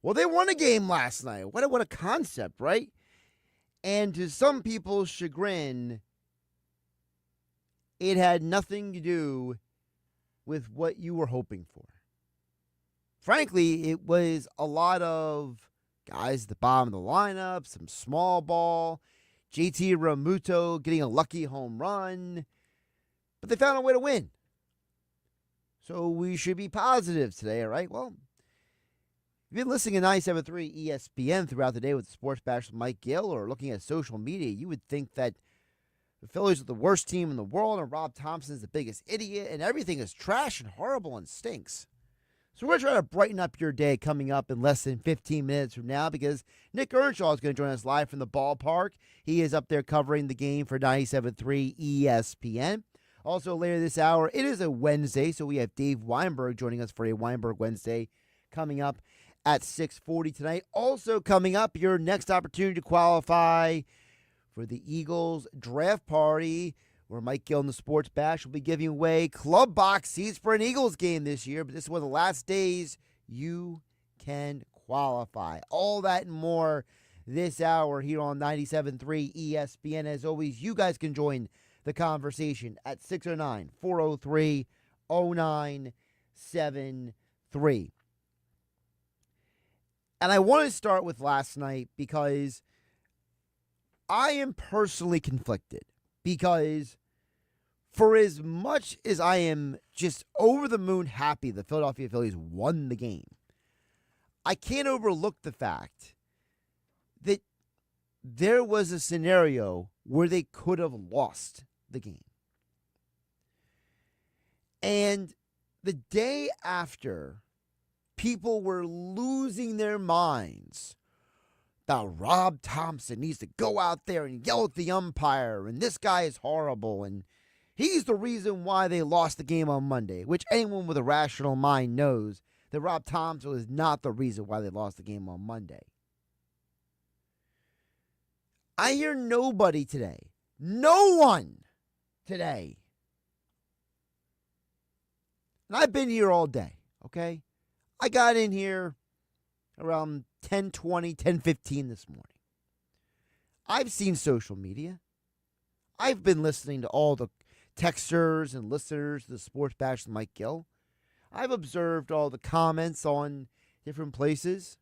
Well, they won a game last night. What a concept, right? And to some people's chagrin, it had nothing to do with what you were hoping for. Frankly, it was a lot of guys at the bottom of the lineup, some small ball, JT Realmuto getting a lucky home run, but they found a way to win. So we should be positive today, all right? Well, if you've been listening to 97.3 ESPN throughout the day with the Sports Bash with Mike Gill or looking at social media, you would think that the Phillies are the worst team in the world and Rob Thompson is the biggest idiot and everything is trash and horrible and stinks. So we're going to try to brighten up your day coming up in less than 15 minutes from now because Nick Earnshaw is going to join us live from the ballpark. He is up there covering the game for 97.3 ESPN. Also later this hour, it is a Wednesday, so we have Dave Weinberg joining us for a Weinberg Wednesday coming up at 6:40 tonight. Also coming up, your next opportunity to qualify for the Eagles draft party, where Mike Gill and the Sports Bash will be giving away club box seats for an Eagles game this year. But this is one of the last days you can qualify. All that and more this hour here on 97.3 ESPN. As always, you guys can join the conversation at 609-403-0973. And I want to start with last night because I am personally conflicted. Because for as much as I am just over the moon happy the Philadelphia Phillies won the game, I can't overlook the fact that there was a scenario where they could have lost the game. And the day after, people were losing their minds about Rob Thompson needs to go out there and yell at the umpire, and this guy is horrible, and he's the reason why they lost the game on Monday, which anyone with a rational mind knows that Rob Thompson is not the reason why they lost the game on Monday. I hear nobody today, no one today, and I've been here all day, okay? I got in here around 10:20, 10:15 this morning. I've seen social media. I've been listening to all the texters and listeners to the Sports Bash with Mike Gill. I've observed all the comments on different places.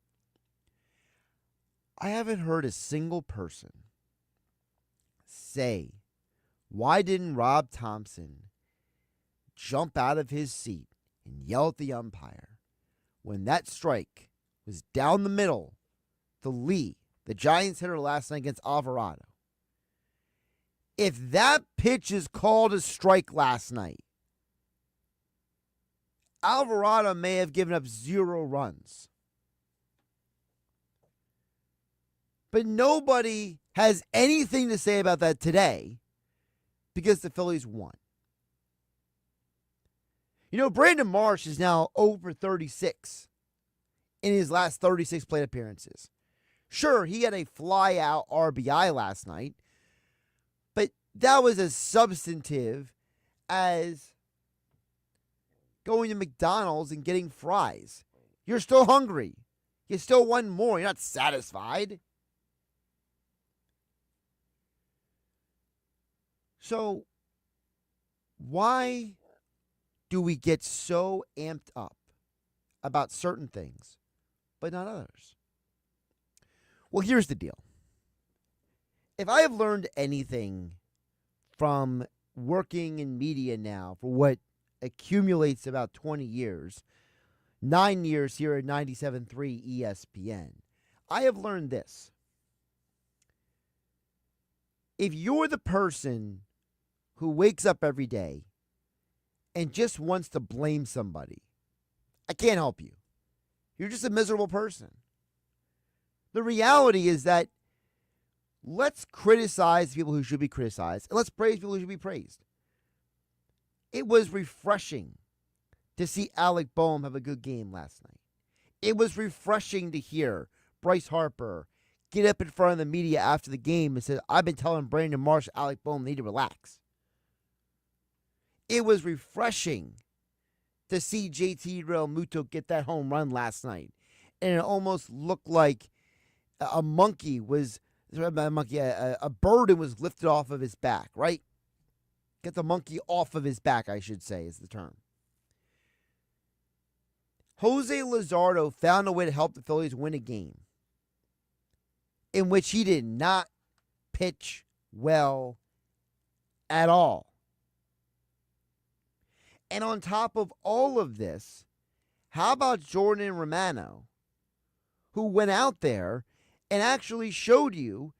I haven't heard a single person say, why didn't Rob Thompson jump out of his seat and yell at the umpire when that strike was down the middle to Lee, the Giants hitter last night against Alvarado? If that pitch is called a strike last night, Alvarado may have given up 0 runs. But nobody has anything to say about that today because the Phillies won. You know, Brandon Marsh is now over 36 in his last 36 plate appearances. Sure, he had a fly-out RBI last night, but that was as substantive as going to McDonald's and getting fries. You're still hungry. You still want more. You're not satisfied. So, why do we get so amped up about certain things, but not others? Well, here's the deal. If I have learned anything from working in media now for what accumulates about 20 years, 9 years here at 97.3 ESPN, I have learned this. If you're the person who wakes up every day and just wants to blame somebody, I can't help you. You're just a miserable person. The reality is that let's criticize people who should be criticized, and let's praise people who should be praised. It was refreshing to see Alec Boehm have a good game last night. It was refreshing to hear Bryce Harper get up in front of the media after the game and say, I've been telling Brandon Marsh, Alec Boehm, they need to relax. It was refreshing to see JT Realmuto get that home run last night and it almost looked like a monkey was a bird and was lifted off of his back, right? Get the monkey off of his back, I should say, is the term. Jose Luzardo found a way to help the Phillies win a game in which he did not pitch well at all. And on top of all of this, how about Jordan Romano, who went out there and actually showed you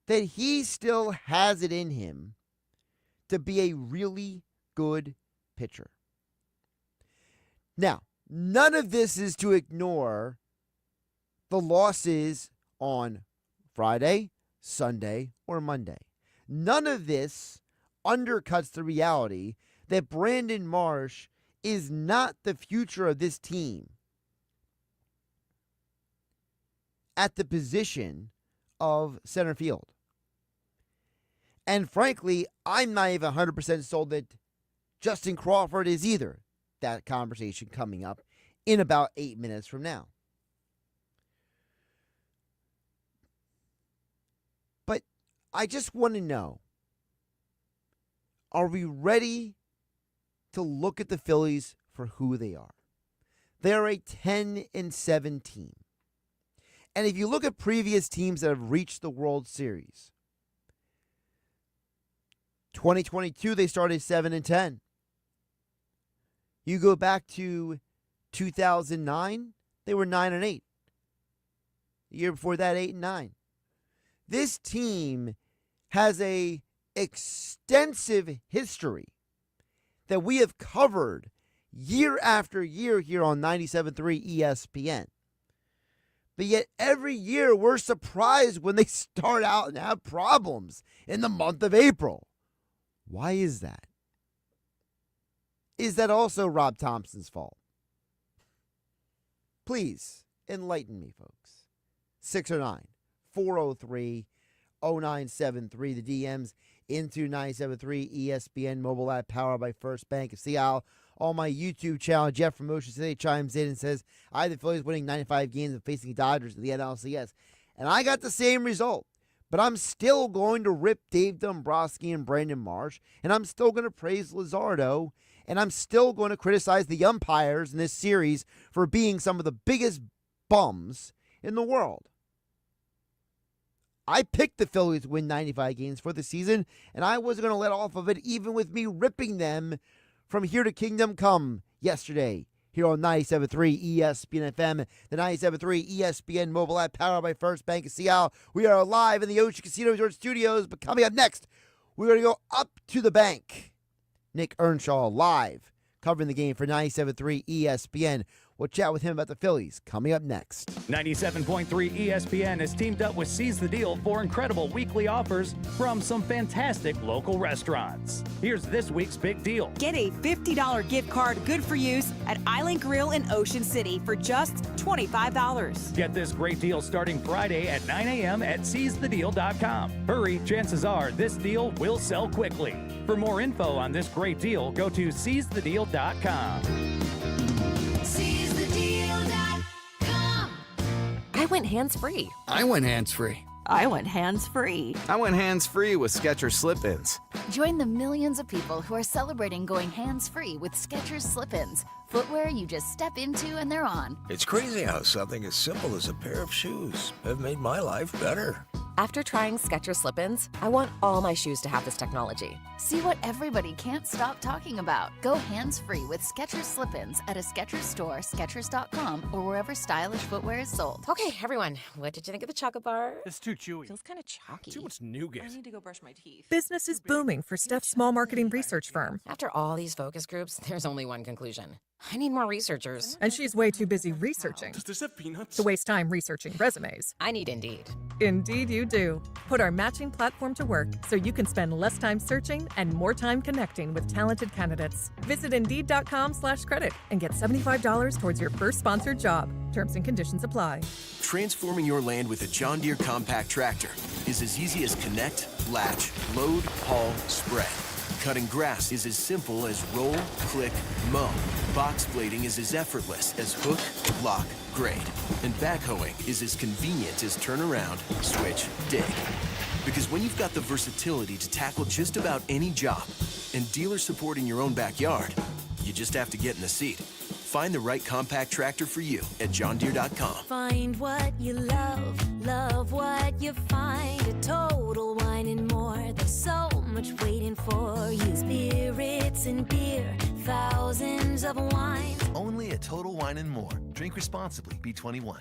that he still has it in him to be a really good pitcher? Now, none of this is to ignore the losses on Friday, Sunday, or Monday. None of this undercuts the reality that Brandon Marsh is not the future of this team at the position of center field. And frankly, I'm not even 100% sold that Justin Crawford is either. That conversation coming up in about 8 minutes from now. But I just want to know, are we ready to look at the Phillies for who they are? They're a 10-7 team. And if you look at previous teams that have reached the World Series, 2022 they started 7-10. You go back to 2009, they were 9-8. The year before that, 8-9. This team has a extensive history that we have covered year after year here on 97.3 ESPN. But yet every year we're surprised when they start out and have problems in the month of April. Why is that? Is that also Rob Thompson's fault? Please enlighten me, folks. 609-403-0973. The DMs into 97.3 ESPN mobile app powered by First Bank. See how on my YouTube channel, Jeff from Ocean City chimes in and says, I had the Phillies winning 95 games and facing Dodgers in the NLCS. And I got the same result. But I'm still going to rip Dave Dombrowski and Brandon Marsh. And I'm still going to praise Luzardo. And I'm still going to criticize the umpires in this series for being some of the biggest bums in the world. I picked the Phillies to win 95 games for the season, and I wasn't going to let off of it even with me ripping them from here to Kingdom Come yesterday here on 97.3 ESPN FM, the 97.3 ESPN mobile app powered by First Bank of Seattle. We are live in the Ocean Casino Resort Studios, but coming up next, we're going to go up to the bank. Nick Earnshaw live covering the game for 97.3 ESPN. We'll chat with him about the Phillies coming up next. 97.3 ESPN has teamed up with Seize the Deal for incredible weekly offers from some fantastic local restaurants. Here's this week's big deal. Get a $50 gift card good for use at Island Grill in Ocean City for just $25. Get this great deal starting Friday at 9 a.m. at seizethedeal.com. Hurry, chances are this deal will sell quickly. For more info on this great deal, go to seizethedeal.com. I went hands-free. I went hands-free. I went hands-free. I went hands-free with Skechers Slip-ins. Join the millions of people who are celebrating going hands-free with Skechers Slip-ins. Footwear you just step into and they're on. It's crazy how something as simple as a pair of shoes have made my life better. After trying Skechers Slip-ins, I want all my shoes to have this technology. See what everybody can't stop talking about. Go hands-free with Skechers Slip-ins at a Skechers store, Skechers.com, or wherever stylish footwear is sold. Okay, everyone, what did you think of the chocolate bar? It's too chewy. Feels kind of chalky. Too much nougat. I need to go brush my teeth. Business is booming for Steph's small marketing research firm. After all these focus groups, there's only one conclusion. I need more researchers. And she's way too busy researching Does this have peanuts? to waste time researching resumes. I need Indeed. Indeed you do. Put our matching platform to work so you can spend less time searching and more time connecting with talented candidates. Visit Indeed.com/credit and get $75 towards your first sponsored job. Terms and conditions apply. Transforming your land with a John Deere compact tractor is as easy as connect, latch, load, haul, spread. Cutting grass is as simple as roll, click, mow. Box blading is as effortless as hook, lock, grade. And backhoeing is as convenient as turn around, switch, dig. Because when you've got the versatility to tackle just about any job and dealer support in your own backyard, you just have to get in the seat. Find the right compact tractor for you at johndeere.com. Find what you love, love what you find. A Total Wine and More. There's so much waiting for you. Spirits and beer, thousands of wines. Only at Total Wine and More. Drink responsibly. Be 21.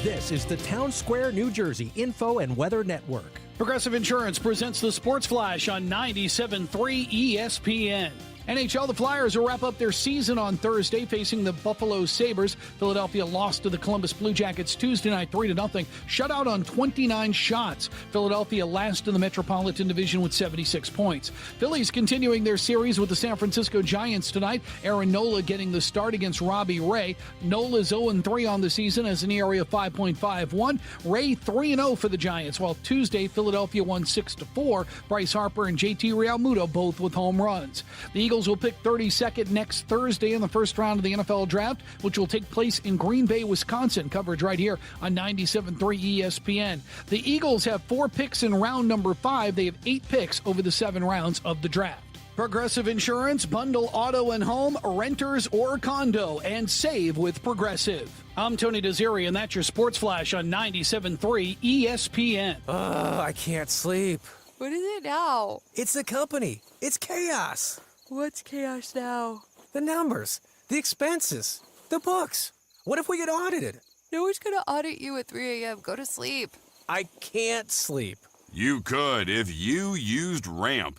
This is the Town Square, New Jersey Info and Weather Network. Progressive Insurance presents the Sports Flash on 97.3 ESPN. NHL, the Flyers will wrap up their season on Thursday facing the Buffalo Sabres. Philadelphia lost to the Columbus Blue Jackets Tuesday night 3-0. Shutout on 29 shots. Philadelphia last in the Metropolitan Division with 76 points. Phillies continuing their series with the San Francisco Giants tonight. Aaron Nola getting the start against Robbie Ray. Nola's 0-3 on the season as an ERA of 5.51. Ray 3-0 for the Giants, while Tuesday Philadelphia won 6-4. Bryce Harper and JT Realmuto both with home runs. The Eagles will pick 32nd next Thursday in the first round of the NFL Draft, which will take place in Green Bay, Wisconsin. Coverage right here on 97.3 ESPN. The Eagles have 4 picks in round number 5. They have 8 picks over the 7 rounds of the draft. Progressive Insurance, bundle auto and home, renters or condo, and save with Progressive. I'm Tony Desiri, and that's your Sports Flash on 97.3 ESPN. I can't sleep. What is it now? It's the company. It's chaos. What's chaos now? The numbers, the expenses, the books. What if we get audited? No one's gonna audit you at 3 a.m. Go to sleep. I can't sleep. You could if you used Ramp.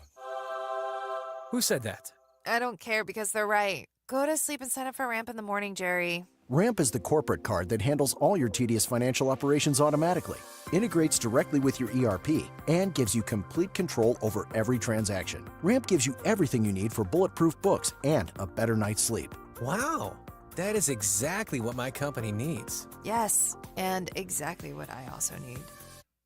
Who said that? I don't care because they're right. Go to sleep and sign up for Ramp in the morning, Jerry. Ramp is the corporate card that handles all your tedious financial operations automatically, integrates directly with your ERP, and gives you complete control over every transaction. Ramp gives you everything you need for bulletproof books and a better night's sleep. Wow, that is exactly what my company needs. Yes, and exactly what I also need.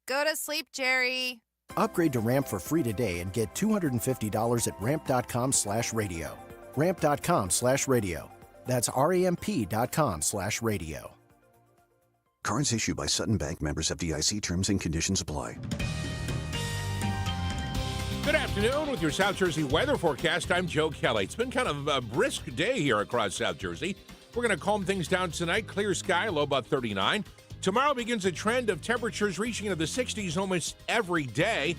Go to sleep, Jerry. Upgrade to Ramp for free today and get $250 at ramp.com/radio. Ramp.com/radio. That's ramp.com/radio. Cards issued by Sutton Bank, members of FDIC. Terms and conditions apply. Good afternoon with your South Jersey weather forecast. I'm Joe Kelly. It's been kind of a brisk day here across South Jersey. We're going to calm things down tonight. Clear sky, low about 39. Tomorrow begins a trend of temperatures reaching into the 60s almost every day.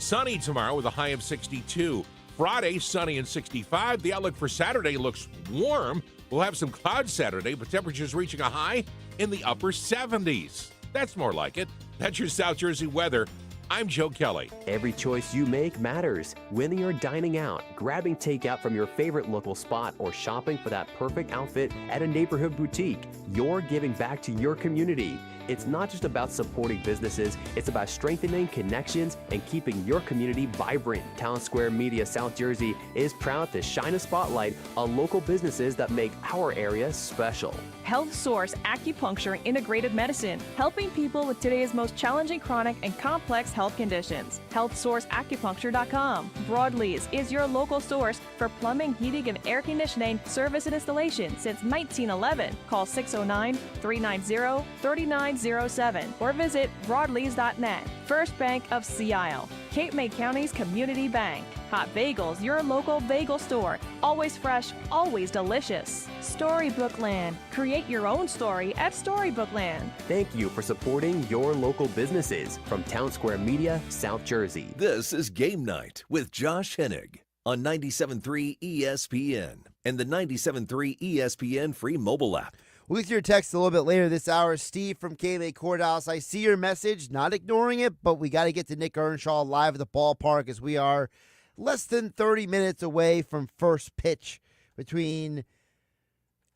Sunny tomorrow with a high of 62. Friday, sunny and 65. The outlook for Saturday looks warm. We'll have some clouds Saturday, but temperatures reaching a high in the upper 70s. That's more like it. That's your South Jersey weather. I'm Joe Kelly. Every choice you make matters. Whether you're dining out, grabbing takeout from your favorite local spot, or shopping for that perfect outfit at a neighborhood boutique, you're giving back to your community. It's not just about supporting businesses, it's about strengthening connections and keeping your community vibrant. Town Square Media South Jersey is proud to shine a spotlight on local businesses that make our area special. Health Source Acupuncture and Integrated Medicine, helping people with today's most challenging chronic and complex health conditions. HealthSourceAcupuncture.com. Broadleys is your local source for plumbing, heating, and air conditioning service and installation since 1911. Call 609-390-3907 or visit broadleys.net. First Bank of Sea Isle, Cape May County's community bank. Hot Bagels, your local bagel store. Always fresh, always delicious. Storybookland. Create your own story at Storybookland. Thank you for supporting your local businesses from Town Square Media, South Jersey. This is Game Night with Josh Hennig on 97.3 ESPN and the 97.3 ESPN free mobile app. We'll get your text a little bit later this hour. Steve from KMA Courthouse. I see your message, not ignoring it, but we got to get to Nick Earnshaw live at the ballpark as we are less than 30 minutes away from first pitch between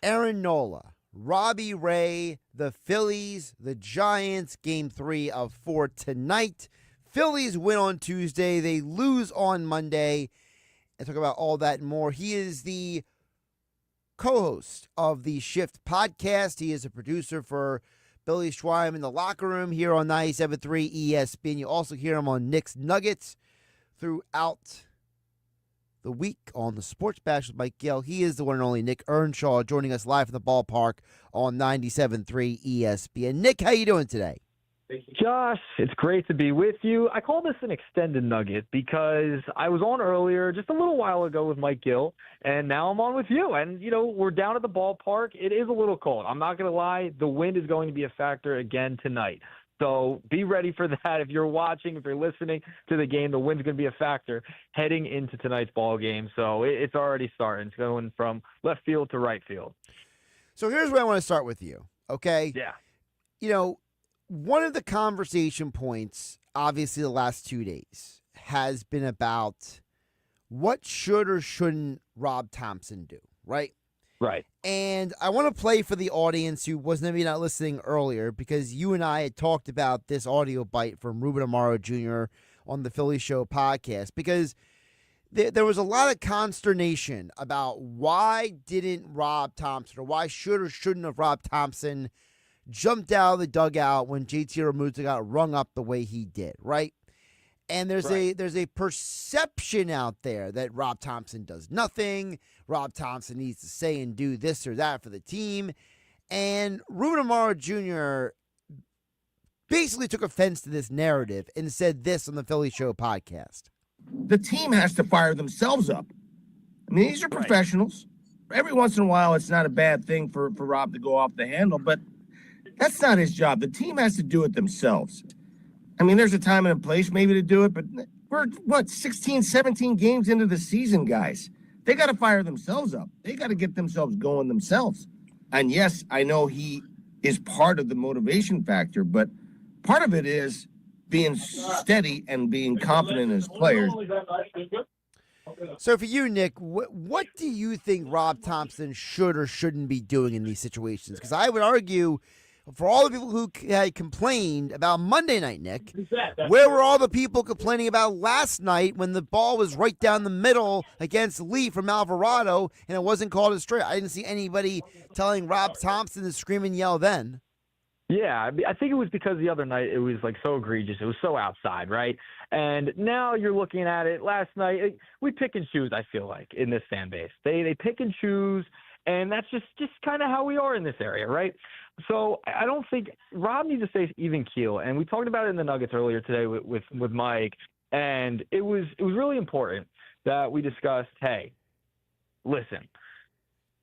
Aaron Nola, Robbie Ray, the Phillies, the Giants, Game 3 of 4 tonight. Phillies win on Tuesday. They lose on Monday. And talk about all that and more. He is the co-host of the Shift podcast. He is a producer for Billy Schweim in the Locker Room here on 97.3 ESPN. You also hear him on Nick's Nuggets throughout the week on the Sports Bash with Mike Gill. He is the one and only Nick Earnshaw, joining us live from the ballpark on 97.3 ESPN. Nick, how you doing today? Josh, it's great to be with you. I call this an extended nugget because I was on earlier just a little while ago with Mike Gill, and now I'm on with you. And, we're down at the ballpark. It is a little cold. I'm not going to lie. The wind is going to be a factor again tonight. So be ready for that. If you're watching, if you're listening to the game, the wind's going to be a factor heading into tonight's ball game. So it's already starting. It's going from left field to right field. So here's where I want to start with you, okay? Yeah. One of the conversation points, obviously, the last 2 days has been about what should or shouldn't Rob Thompson do, right? Right. And I want to play for the audience who was maybe not listening earlier, because you and I had talked about this audio bite from Ruben Amaro Jr. on the Philly Show podcast, because there was a lot of consternation about why didn't Rob Thompson, or why should or shouldn't have Rob Thompson jumped out of the dugout when JT Realmuto got rung up the way he did, right? And there's a perception out there that Rob Thompson does nothing. Rob Thompson needs to say and do this or that for the team. And Ruben Amaro Jr. basically took offense to this narrative and said this on the Philly Show podcast. The team has to fire themselves up. I mean, these are professionals. Every once in a while, it's not a bad thing for Rob to go off the handle, but that's not his job. The team has to do it themselves. I mean, there's a time and a place maybe to do it, but we're, 16, 17 games into the season, guys. They got to fire themselves up. They got to get themselves going themselves. And yes, I know he is part of the motivation factor, but part of it is being steady and being confident in his players. So for you, Nick, what do you think Rob Thompson should or shouldn't be doing in these situations? Because I would argue, for all the people who had complained about Monday night, Nick, where were all the people complaining about last night when the ball was right down the middle against Lee from Alvarado and it wasn't called a strike? I didn't see anybody telling Rob Thompson to scream and yell then. Yeah, I think it was because the other night it was so egregious. It was so outside, right? And now you're looking at it. Last night, we pick and choose, I feel like, in this fan base. They pick and choose, and that's just kind of how we are in this area, right? So I don't think Rob needs to stay even keel. And we talked about it in the Nuggets earlier today with Mike, and it was really important that we discussed, hey, listen,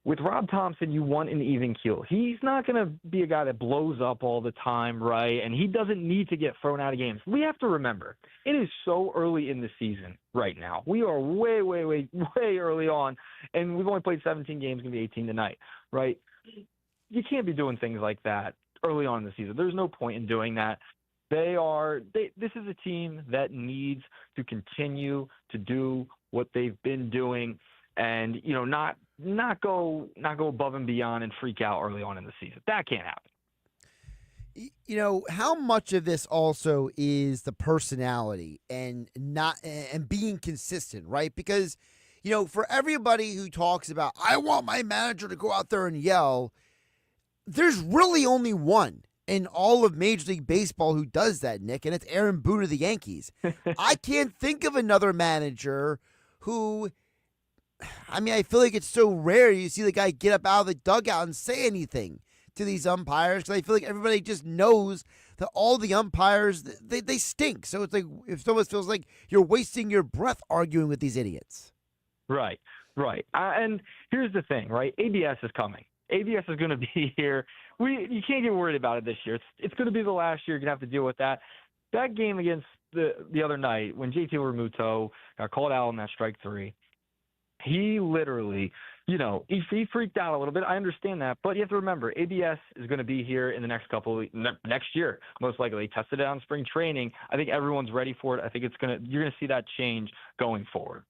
with Rob Thompson, you want an even keel. He's not going to be a guy that blows up all the time, right? And he doesn't need to get thrown out of games. We have to remember, it is so early in the season right now. We are way, way, way, way early on, and we've only played 17 games, going to be 18 tonight, right? You can't be doing things like that early on in the season. There's no point in doing that. This is a team that needs to continue to do what they've been doing, and not go above and beyond and freak out early on in the season. That can't happen. How much of this also is the personality and being consistent, right? Because, for everybody who talks about, I want my manager to go out there and yell, there's really only one in all of Major League Baseball who does that, Nick, and it's Aaron Boone of the Yankees. I can't think of another manager who, I feel like it's so rare you see the guy get up out of the dugout and say anything to these umpires, because I feel like everybody just knows that all the umpires, they stink. So it's like, if someone feels like you're wasting your breath arguing with these idiots. Right. And here's the thing, right? ABS is coming. ABS is going to be here. You can't get worried about it this year. It's going to be the last year. You're going to have to deal with that. That game against the other night when JT Realmuto got called out on that strike three, he literally, he freaked out a little bit. I understand that, but you have to remember, ABS is going to be here in the next year, most likely. He tested it on spring training. I think everyone's ready for it. I think you're going to see that change going forward.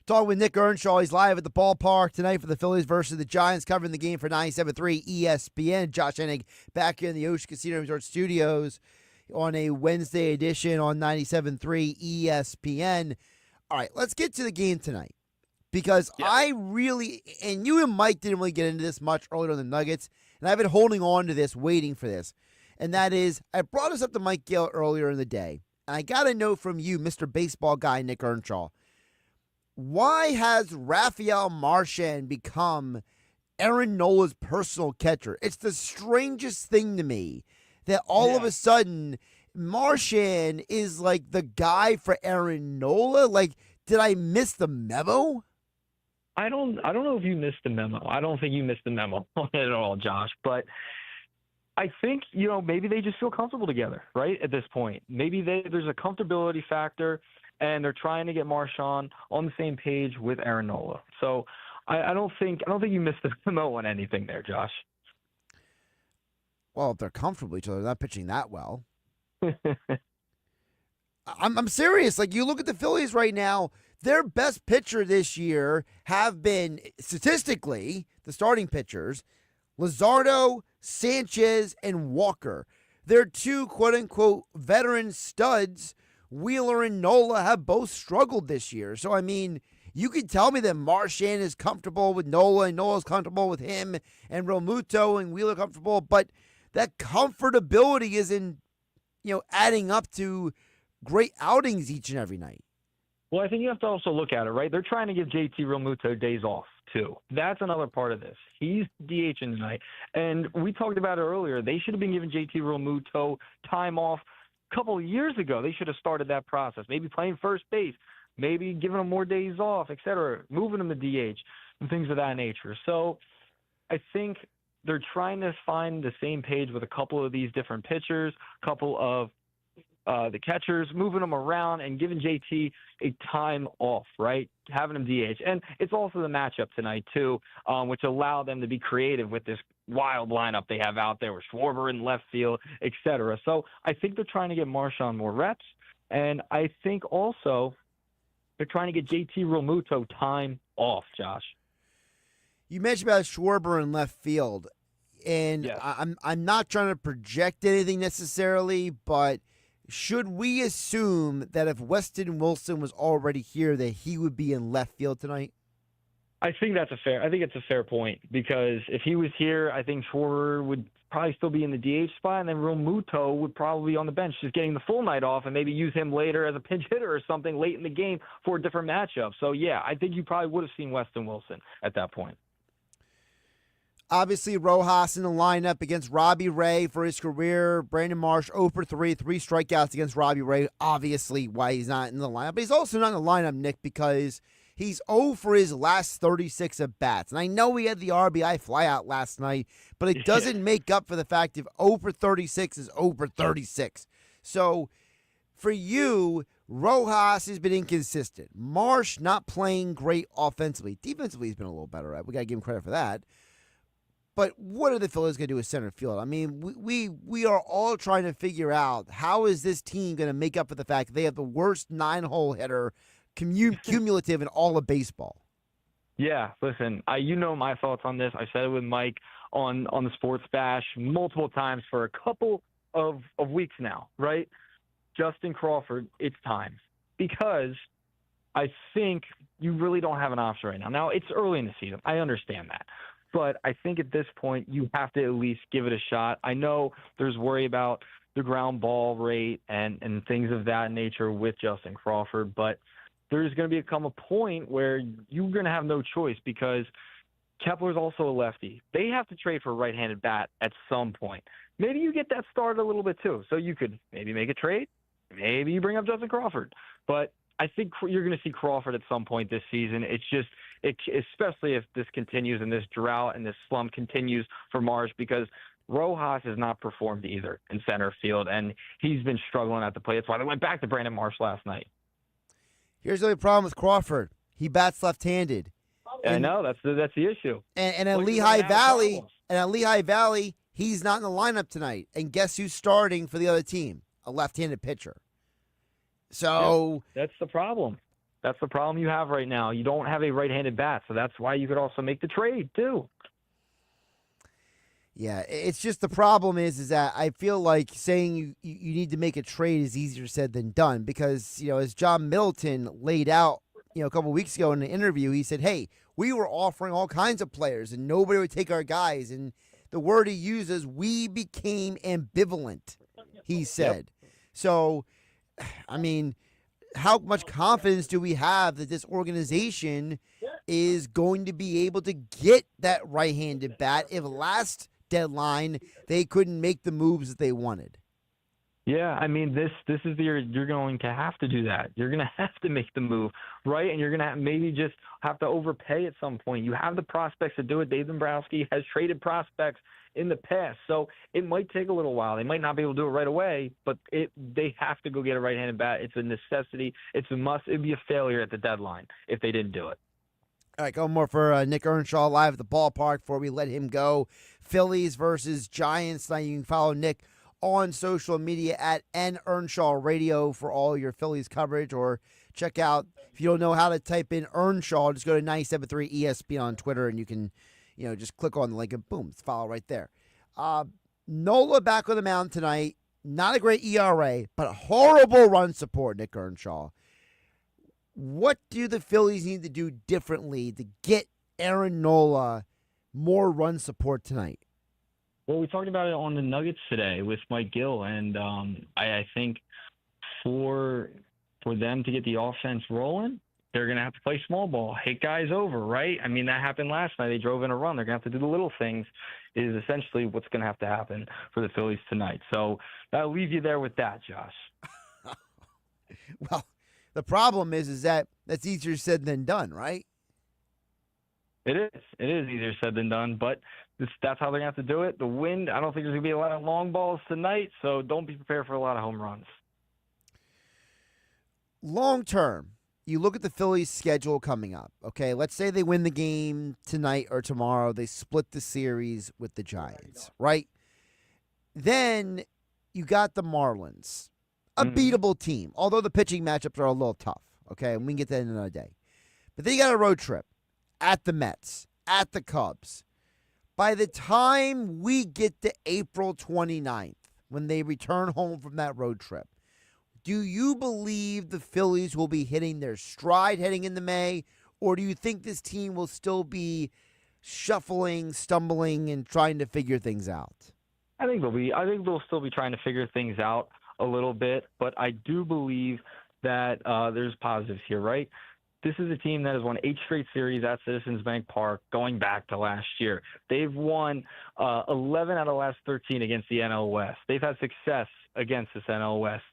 Talking with Nick Earnshaw. He's live at the ballpark tonight for the Phillies versus the Giants, covering the game for 97.3 ESPN. Josh Hennig back here in the Ocean Casino Resort Studios on a Wednesday edition on 97.3 ESPN. All right, let's get to the game tonight, because I really, and you and Mike didn't really get into this much earlier on the Nuggets, and I've been holding on to this, waiting for this, and that is, I brought this up to Mike Gill earlier in the day, and I got a note from you, Mr. Baseball Guy, Nick Earnshaw. why has Rafael Marchand become Aaron Nola's personal catcher? It's the strangest thing to me that all of a sudden Marchand is like the guy for Aaron Nola. Like, did I miss the memo? I don't know if you missed the memo. I don't think you missed the memo at all, Josh. But I think, maybe they just feel comfortable together, right, at this point. Maybe there's a comfortability factor, and they're trying to get Marchand on the same page with Aaron Nola. So I don't think you missed the memo on anything there, Josh. Well, if they're comfortable with each other, they're not pitching that well. I'm serious. Like, you look at the Phillies right now, their best pitcher this year have been, statistically, the starting pitchers, Luzardo, Sanchez, and Walker. Their two quote-unquote veteran studs, Wheeler and Nola, have both struggled this year. So, I mean, you could tell me that Marchand is comfortable with Nola and Nola's comfortable with him and Realmuto and Wheeler comfortable, but that comfortability isn't, adding up to great outings each and every night. Well, I think you have to also look at it, right? They're trying to give JT Realmuto days off, too. That's another part of this. He's DHing tonight. And we talked about it earlier. They should have been giving JT Realmuto time off a couple of years ago. They should have started that process. Maybe playing first base, maybe giving him more days off, et cetera, moving him to DH, and things of that nature. So I think they're trying to find the same page with a couple of these different pitchers, a couple of the catchers, moving them around and giving JT a time off, right? Having him DH. And it's also the matchup tonight, too, which allowed them to be creative with this wild lineup they have out there with Schwarber in left field, et cetera. So I think they're trying to get Marchand more reps. And I think also they're trying to get JT Realmuto time off, Josh. You mentioned about Schwarber in left field. And yes. I'm not trying to project anything necessarily, but should we assume that if Weston Wilson was already here, that he would be in left field tonight? I think it's a fair point, because if he was here, I think Schwarber would probably still be in the DH spot, and then Realmuto would probably be on the bench just getting the full night off and maybe use him later as a pinch hitter or something late in the game for a different matchup. So, yeah, I think you probably would have seen Weston Wilson at that point. Obviously, Rojas in the lineup against Robbie Ray for his career. Brandon Marsh 0 for 3, 3 strikeouts against Robbie Ray. Obviously, why he's not in the lineup. But he's also not in the lineup, Nick, because he's 0 for his last 36 at-bats. And I know he had the RBI flyout last night, but it doesn't make up for the fact if 0 for 36 is 0 for 36. So, for you, Rojas has been inconsistent. Marsh not playing great offensively. Defensively, he's been a little better, right? We got to give him credit for that. But what are the Phillies going to do with center field? I mean, we are all trying to figure out how is this team going to make up for the fact that they have the worst 9-hole hitter cumulative in all of baseball. Yeah, listen, my thoughts on this. I said it with Mike on the Sports Bash multiple times for a couple of weeks now, right? Justin Crawford, it's time. Because I think you really don't have an option right now. Now, it's early in the season. I understand that. But I think at this point, you have to at least give it a shot. I know there's worry about the ground ball rate and things of that nature with Justin Crawford, but there's going to become a point where you're going to have no choice, because Kepler's also a lefty. They have to trade for a right-handed bat at some point. Maybe you get that started a little bit too. So you could maybe make a trade. Maybe you bring up Justin Crawford. But I think you're going to see Crawford at some point this season. It's just, especially if this continues and this drought and this slump continues for Marsh, because Rojas has not performed either in center field, and he's been struggling at the plate. That's why they went back to Brandon Marsh last night. Here's the only problem with Crawford. He bats left-handed. I know, that's the issue. And at Lehigh Valley, he's not in the lineup tonight. And guess who's starting for the other team? A left-handed pitcher. So that's the problem. That's the problem you have right now. You don't have a right-handed bat, so that's why you could also make the trade too. Yeah, it's just the problem is that I feel like saying you need to make a trade is easier said than done, because, as John Middleton laid out, a couple of weeks ago in an interview, he said, hey, we were offering all kinds of players and nobody would take our guys. And the word he uses, we became ambivalent, he said. Yep. So, I mean, how much confidence do we have that this organization is going to be able to get that right-handed bat if last deadline they couldn't make the moves that they wanted? Yeah, I mean, this is the year you're going to have to do that. You're going to have to make the move, right? And you're going to maybe just have to overpay at some point. You have the prospects to do it. Dave Dombrowski has traded prospects in the past, so it might take a little while. They might not be able to do it right away, but they have to go get a right-handed bat. It's a necessity. It's a must. It'd be a failure at the deadline if they didn't do it. All right, go more for Nick Earnshaw live at the ballpark before we let him go. Phillies versus Giants. Now you can follow Nick on social media at Earnshaw Radio for all your Phillies coverage, or check out, if you don't know how to type in Earnshaw, just go to 97.3 ESPN on Twitter, and you can, just click on the link and boom, it's follow right there. Nola back on the mound tonight. Not a great ERA, but horrible run support, Nick Earnshaw. What do the Phillies need to do differently to get Aaron Nola more run support tonight? Well, we talked about it on the Nuggets today with Mike Gill, and I think for them to get the offense rolling, they're going to have to play small ball, hit guys over, right? I mean, that happened last night. They drove in a run. They're going to have to do the little things is essentially what's going to have to happen for the Phillies tonight. So I'll leave you there with that, Josh. Well, the problem is that that's easier said than done, right? It is. It is easier said than done, but that's how they're going to have to do it. The wind, I don't think there's going to be a lot of long balls tonight, so don't be prepared for a lot of home runs. Long term, you look at the Phillies' schedule coming up, okay? Let's say they win the game tonight or tomorrow. They split the series with the Giants, right? Then you got the Marlins, a beatable team, although the pitching matchups are a little tough, okay? And we can get that in another day. But then you got a road trip at the Mets, at the Cubs. By the time we get to April 29th, when they return home from that road trip, do you believe the Phillies will be hitting their stride heading into May, or do you think this team will still be shuffling, stumbling, and trying to figure things out? I think they'll still be trying to figure things out a little bit, but I do believe that there's positives here, right? This is a team that has won 8 straight series at Citizens Bank Park going back to last year. They've won 11 out of the last 13 against the NL West. They've had success against this NL West,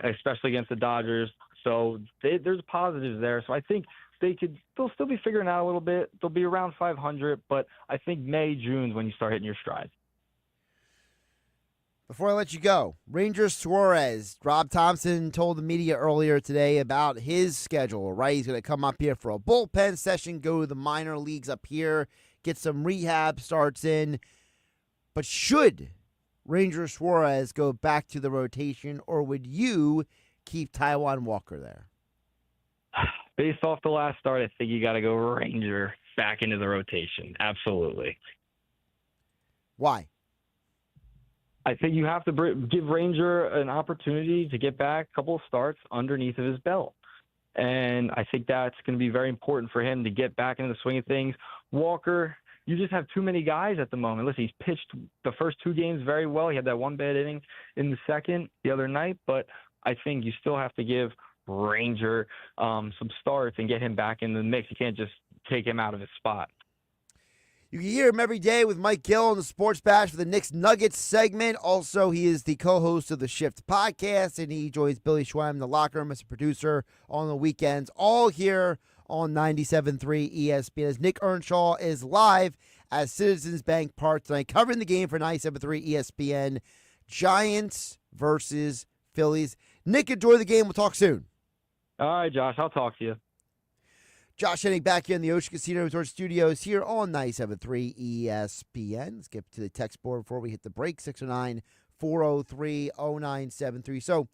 especially against the Dodgers. So there's positives there. So I think they'll still be figuring out a little bit. They'll be around 500, but I think May, June is when you start hitting your stride. Before I let you go, Ranger Suarez. Rob Thompson told the media earlier today about his schedule, right? He's going to come up here for a bullpen session, go to the minor leagues up here, get some rehab starts in. But should Ranger Suarez go back to the rotation, or would you keep Taijuan Walker there? Based off the last start, I think you got to go Ranger back into the rotation. Absolutely. Why? I think you have to give Ranger an opportunity to get back a couple of starts underneath of his belt. And I think that's going to be very important for him to get back into the swing of things. Walker, you just have too many guys at the moment. Listen, he's pitched the first 2 games very well. He had that one bad inning in the second the other night. But I think you still have to give Ranger some starts and get him back in the mix. You can't just take him out of his spot. You can hear him every day with Mike Gill on the Sports Bash for the Knicks Nuggets segment. Also, he is the co-host of the Shift podcast, and he joins Billy Schweim in the locker room as a producer on the weekends, all here on 97.3 ESPN. As Nick Earnshaw is live at Citizens Bank Park tonight, covering the game for 97.3 ESPN. Giants versus Phillies. Nick, enjoy the game. We'll talk soon. All right, Josh. I'll talk to you. Josh Hennig back here in the Ocean Casino Resort Studios here on 97.3 ESPN. Let's get to the text board before we hit the break, 609-403-0973. So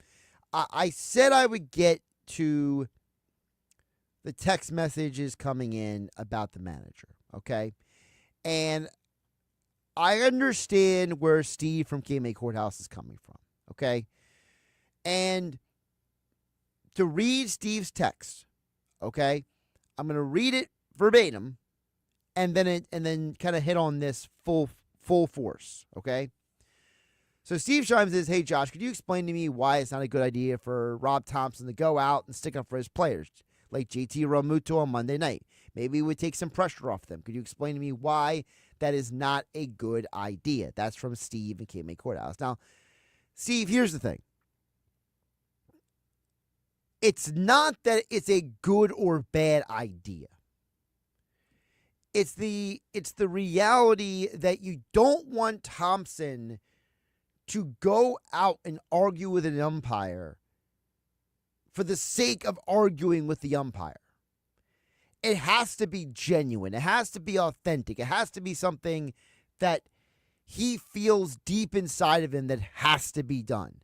I said I would get to the text messages coming in about the manager, okay? And I understand where Steve from KMA Courthouse is coming from, okay? And to read Steve's text, okay, I'm going to read it verbatim and then kind of hit on this full force, okay? So Steve chimes in, hey, Josh, could you explain to me why it's not a good idea for Rob Thompson to go out and stick up for his players, like JT Realmuto on Monday night? Maybe it would take some pressure off them. Could you explain to me why that is not a good idea? That's from Steve and KMA Courthouse. Now, Steve, here's the thing. It's not that it's a good or bad idea. It's the reality that you don't want Thompson to go out and argue with an umpire for the sake of arguing with the umpire. It has to be genuine. It has to be authentic. It has to be something that he feels deep inside of him that has to be done.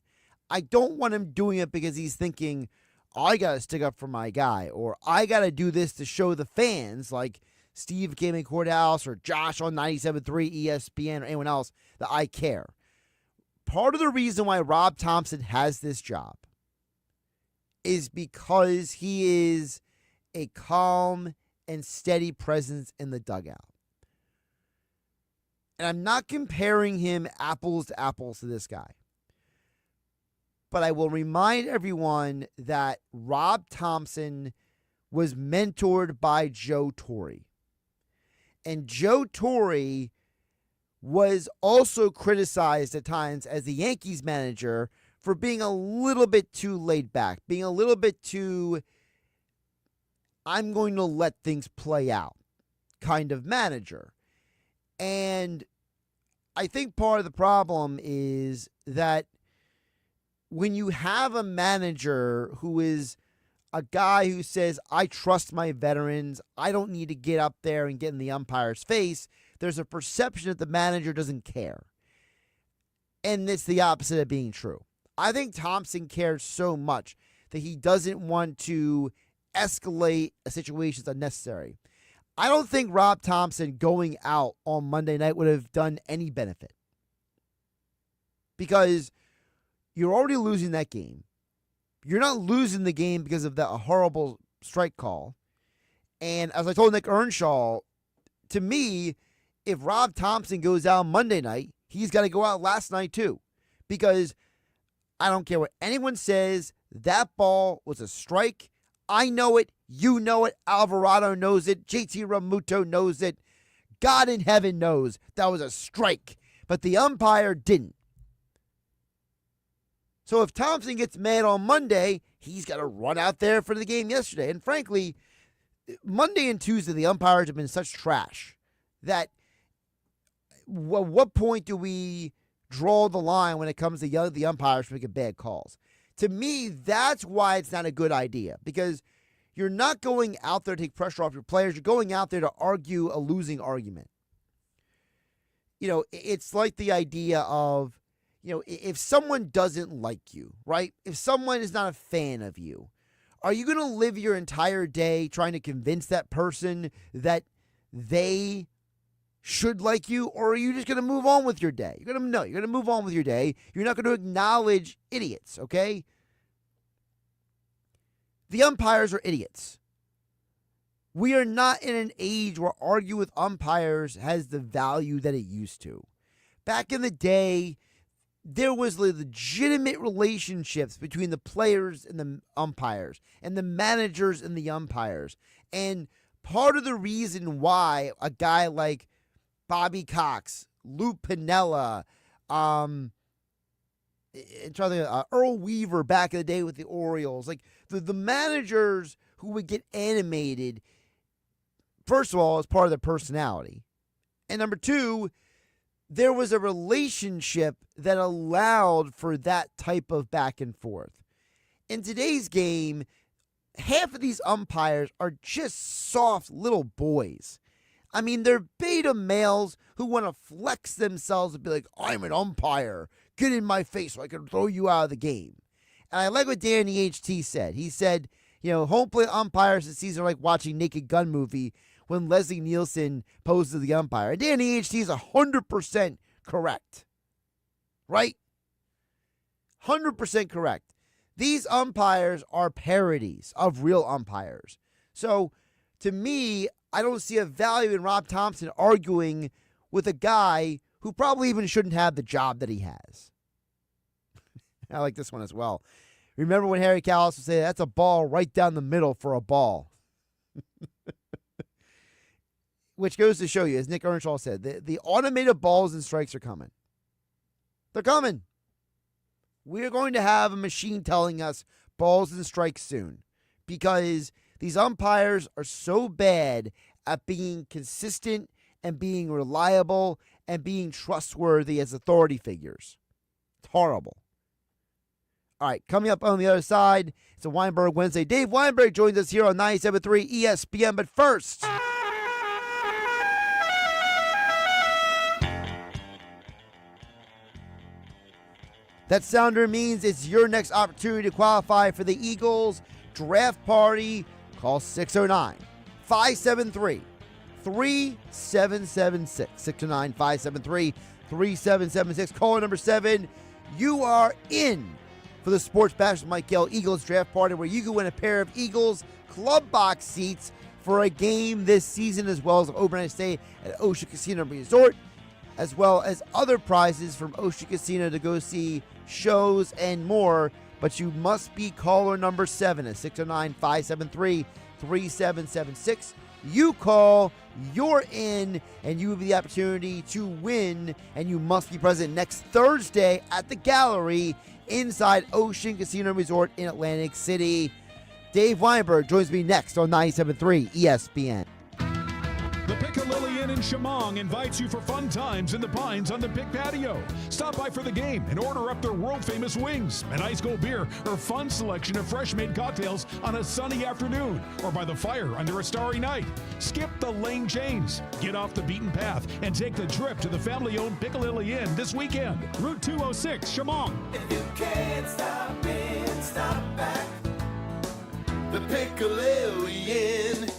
I don't want him doing it because he's thinking, I got to stick up for my guy, or I got to do this to show the fans, like Steve Gaming Courthouse or Josh on 97.3 ESPN or anyone else, that I care. Part of the reason why Rob Thompson has this job is because he is a calm and steady presence in the dugout. And I'm not comparing him apples to apples to this guy. But I will remind everyone that Rob Thompson was mentored by Joe Torre. And Joe Torre was also criticized at times as the Yankees manager for being a little bit too laid back, being a little bit too, I'm going to let things play out kind of manager. And I think part of the problem is that when you have a manager who is a guy who says, I trust my veterans, I don't need to get up there and get in the umpire's face, there's a perception that the manager doesn't care. And it's the opposite of being true. I think Thompson cares so much that he doesn't want to escalate a situation that's unnecessary. I don't think Rob Thompson going out on Monday night would have done any benefit. Because you're already losing that game. You're not losing the game because of that horrible strike call. And as I told Nick Earnshaw, to me, if Rob Thompson goes out Monday night, he's got to go out last night too. Because I don't care what anyone says, that ball was a strike. I know it. You know it. Alvarado knows it. JT Realmuto knows it. God in heaven knows that was a strike. But the umpire didn't. So if Thompson gets mad on Monday, he's got to run out there for the game yesterday. And frankly, Monday and Tuesday, the umpires have been such trash that what point do we draw the line when it comes to the umpires making bad calls? To me, that's why it's not a good idea, because you're not going out there to take pressure off your players. You're going out there to argue a losing argument. You know, it's like the idea of, you know, if someone doesn't like you, right? If someone is not a fan of you, are you going to live your entire day trying to convince that person that they should like you, or are you just going to move on with your day? You're going to move on with your day. You're not going to acknowledge idiots, okay? The umpires are idiots. We are not in an age where argue with umpires has the value that it used to. Back in the day, there was legitimate relationships between the players and the umpires, and the managers and the umpires. And part of the reason why a guy like Bobby Cox, Lou Piniella, Earl Weaver back in the day with the Orioles, like the managers who would get animated, first of all, as part of their personality. And number two, there was a relationship that allowed for that type of back and forth. In today's game, half of these umpires are just soft little boys. I mean, they're beta males who want to flex themselves and be like, I'm an umpire. Get in my face so I can throw you out of the game. And I like what Danny HT said. He said, you know, home plate umpires this season are like watching Naked Gun movie when Leslie Nielsen poses to the umpire. And Danny HT is 100% correct. Right? 100% correct. These umpires are parodies of real umpires. So, to me, I don't see a value in Rob Thompson arguing with a guy who probably even shouldn't have the job that he has. I like this one as well. Remember when Harry Callis would say, that's a ball right down the middle for a ball. Which goes to show you, as Nick Earnshaw said, the automated balls and strikes are coming. They're coming. We're going to have a machine telling us balls and strikes soon because these umpires are so bad at being consistent and being reliable and being trustworthy as authority figures. It's horrible. All right, coming up on the other side, it's a Weinberg Wednesday. Dave Weinberg joins us here on 97.3 ESPN, but first... That sounder means it's your next opportunity to qualify for the Eagles draft party. Call 609-573-3776. 609-573-3776. Caller number 7. You are in for the Sports Bash with Mike Gill Eagles draft party, where you can win a pair of Eagles club box seats for a game this season, as well as an overnight stay at Ocean Casino Resort, as well as other prizes from Ocean Casino to go see shows and more. But you must be caller number 7 at 609-573-3776. You call, you're in, and you have the opportunity to win, and you must be present next Thursday at the Gallery inside Ocean Casino Resort in Atlantic City. Dave Weinberg joins me next on 97.3 ESPN. The Piccalilli Inn in Shamong invites you for fun times in the Pines on the Pic Patio. Stop by for the game and order up their world-famous wings, an ice cold beer, or fun selection of fresh-made cocktails on a sunny afternoon or by the fire under a starry night. Skip the lane chains, get off the beaten path, and take the trip to the family-owned Piccalilli Inn this weekend. Route 206, Shamong. If you can't stop in, stop back. The Piccalilli Inn.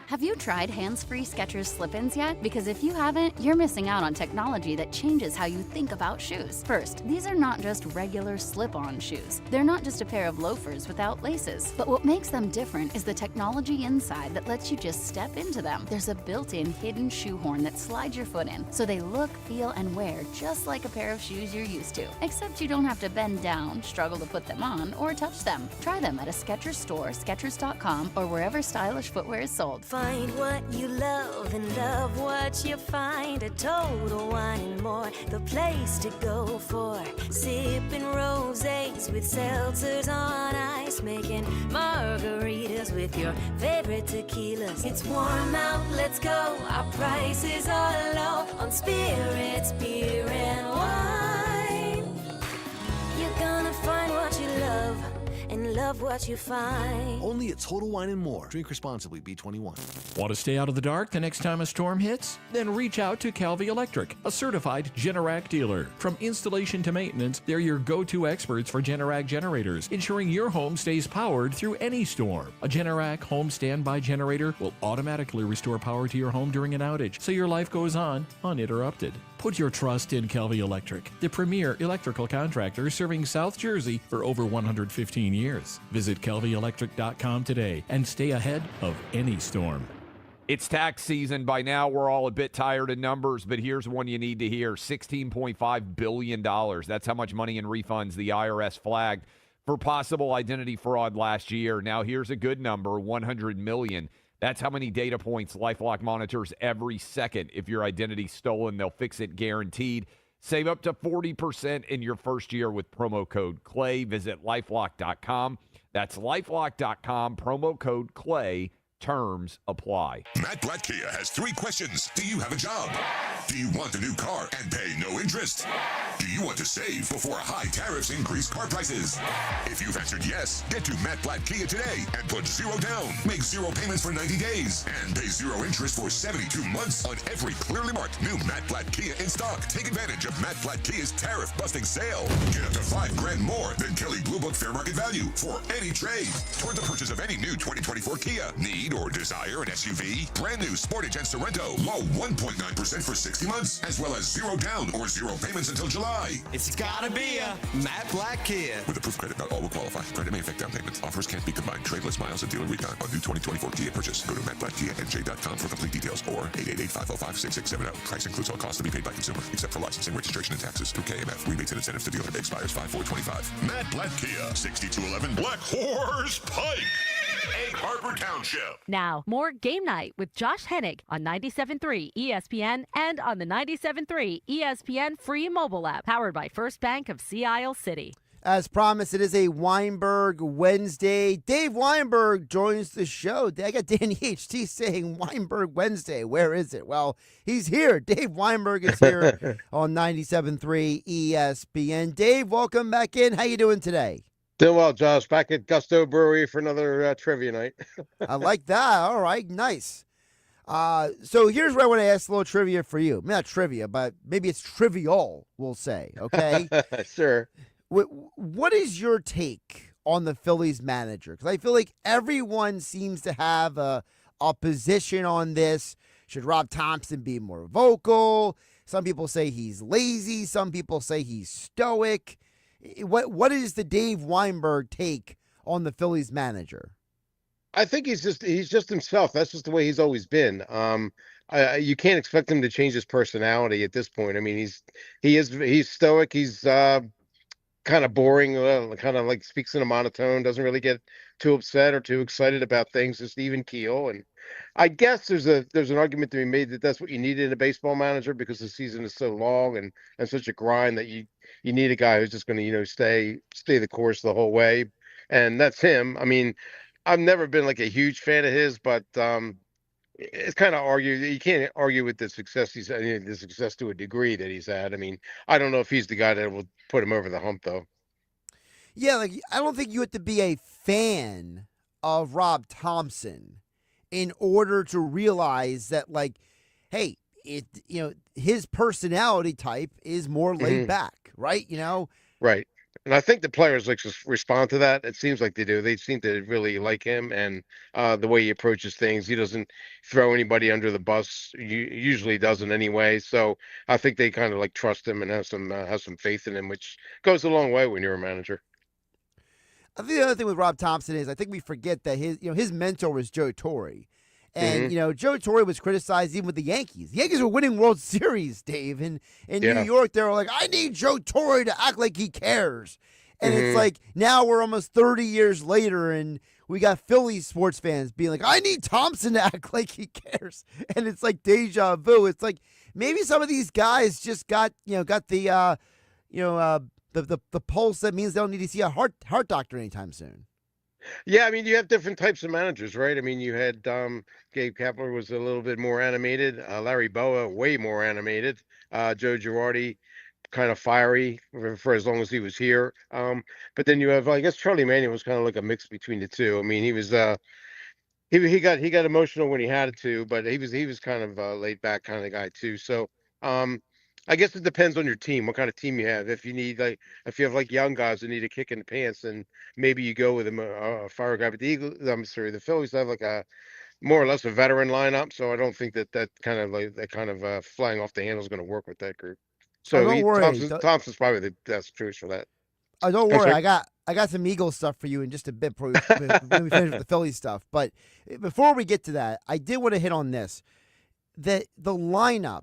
Have you tried hands-free Skechers slip-ins yet? Because if you haven't, you're missing out on technology that changes how you think about shoes. First, these are not just regular slip-on shoes. They're not just a pair of loafers without laces. But what makes them different is the technology inside that lets you just step into them. There's a built-in hidden shoehorn that slides your foot in, so they look, feel, and wear just like a pair of shoes you're used to. Except you don't have to bend down, struggle to put them on, or touch them. Try them at a Skechers store, Skechers.com, or wherever stylish footwear is sold. Find what you love and love what you find. A Total Wine and More, the place to go for sipping rosés with seltzers on ice, making margaritas with your favorite tequilas. It's warm out, let's go. Our prices are low on spirits, beer, and wine. You're gonna find what you love and love what you find. Only at Total Wine and More. Drink responsibly. B21. Want to stay out of the dark the next time a storm hits? Then reach out to Calvi Electric, a certified Generac dealer. From installation to maintenance, they're your go-to experts for Generac generators, ensuring your home stays powered through any storm. A Generac home standby generator will automatically restore power to your home during an outage, so your life goes on uninterrupted. Put your trust in Calvi Electric, the premier electrical contractor serving South Jersey for over 115 years. Visit CalviElectric.com today and stay ahead of any storm. It's tax season. By now, we're all a bit tired of numbers, but here's one you need to hear. $16.5 billion. That's how much money in refunds the IRS flagged for possible identity fraud last year. Now, here's a good number, $100 million. That's how many data points LifeLock monitors every second. If your identity's stolen, they'll fix it guaranteed. Save up to 40% in your first year with promo code CLAY. Visit LifeLock.com. That's LifeLock.com, promo code CLAY. Terms apply. Matt Blatt Kia has 3 questions. Do you have a job? Do you want a new car and pay no interest? Do you want to save before high tariffs increase car prices? If you've answered yes, get to Matt Blatt Kia today and put 0 down. Make 0 payments for 90 days and pay 0 interest for 72 months on every clearly marked new Matt Blatt Kia in stock. Take advantage of Matt Blatt Kia's tariff-busting sale. Get up to $5,000 more than Kelley Blue Book fair market value for any trade toward the purchase of any new 2024 Kia. Need or desire an SUV? Brand new Sportage and Sorento. Low 1.9% for 60 months, as well as 0 down or 0 payments until July. apply. It's gotta be a Matt Black Kia. With approved credit, not all will qualify. Credit may affect down payments. Offers can't be combined. Tradeless miles and dealer recon on new 2024 Kia purchase. Go to mattblackkianj.com for complete details or 888-505-6670. Price includes all costs to be paid by consumer, except for licensing, registration, and taxes through KMF. Rebates and incentives to dealer expires 5/4/25. Matt Black Kia, 6211 Black Horse Pike, Egg Harbor Township. Now, more Game Night with Josh Hennig on 97.3 ESPN and on the 97.3 ESPN free mobile app, powered by First Bank of Sea Isle City. As promised, it is a Weinberg Wednesday. Dave Weinberg joins the show. I got Danny HT saying Weinberg Wednesday. Where is it? Well, he's here. Dave Weinberg is here on 97.3 ESPN. Dave, welcome back in. How you doing today? Doing well, Josh. Back at Gusto Brewery for another trivia night. I like that. All right, nice. So here's where I want to ask a little trivia for you. Not trivia, but maybe it's trivial, we'll say, okay? Sure. What is your take on the Phillies manager? Because I feel like everyone seems to have a position on this. Should Rob Thompson be more vocal? Some people say he's lazy. Some people say he's stoic. What is the Dave Weinberg take on the Phillies manager? I think he's just himself. That's just the way he's always been. You can't expect him to change his personality at this point. I mean, he's stoic. He's kind of boring, kind of like speaks in a monotone, doesn't really get too upset or too excited about things, just even keel. And I guess there's an argument to be made that that's what you need in a baseball manager, because the season is so long and such a grind that you need a guy who's just going to, stay the course the whole way. And that's him. I mean, I've never been like a huge fan of his, but it's kind of you can't argue with the success the success to a degree that he's had. I mean, I don't know if he's the guy that will put him over the hump, though. Yeah, like I don't think you have to be a fan of Rob Thompson in order to realize that, like, hey, his personality type is more laid back, right? Right. And I think the players just respond to that. It seems like they do. They seem to really like him and the way he approaches things. He doesn't throw anybody under the bus. Usually doesn't anyway. So I think they kind of trust him and have some faith in him, which goes a long way when you're a manager. I think the other thing with Rob Thompson is I think we forget that his mentor was Joe Torre. And, Joe Torre was criticized even with the Yankees. The Yankees were winning World Series, Dave. And in New York, they were like, I need Joe Torre to act like he cares. And it's like now we're almost 30 years later, and we got Phillies sports fans being like, I need Thompson to act like he cares. And it's like deja vu. It's like maybe some of these guys just got the pulse that means they don't need to see a heart doctor anytime soon. Yeah, I mean, you have different types of managers, right? I mean, you had Gabe Kapler was a little bit more animated, Larry Boa way more animated, Joe Girardi kind of fiery for as long as he was here. But then you have, I guess, Charlie Manning was kind of like a mix between the two. I mean, he was he got emotional when he had to, but he was kind of a laid back kind of guy too. So I guess it depends on your team, what kind of team you have. If you have young guys that need a kick in the pants, then maybe you go with a fire guy. But the Phillies have a more or less a veteran lineup, so I don't think that kind of flying off the handle is going to work with that group. So don't worry. Thompson's probably the best choice for that. Oh, don't worry. I got some Eagles stuff for you in just a bit before we finish with the Phillies stuff. But before we get to that, I did want to hit on this. That the lineup,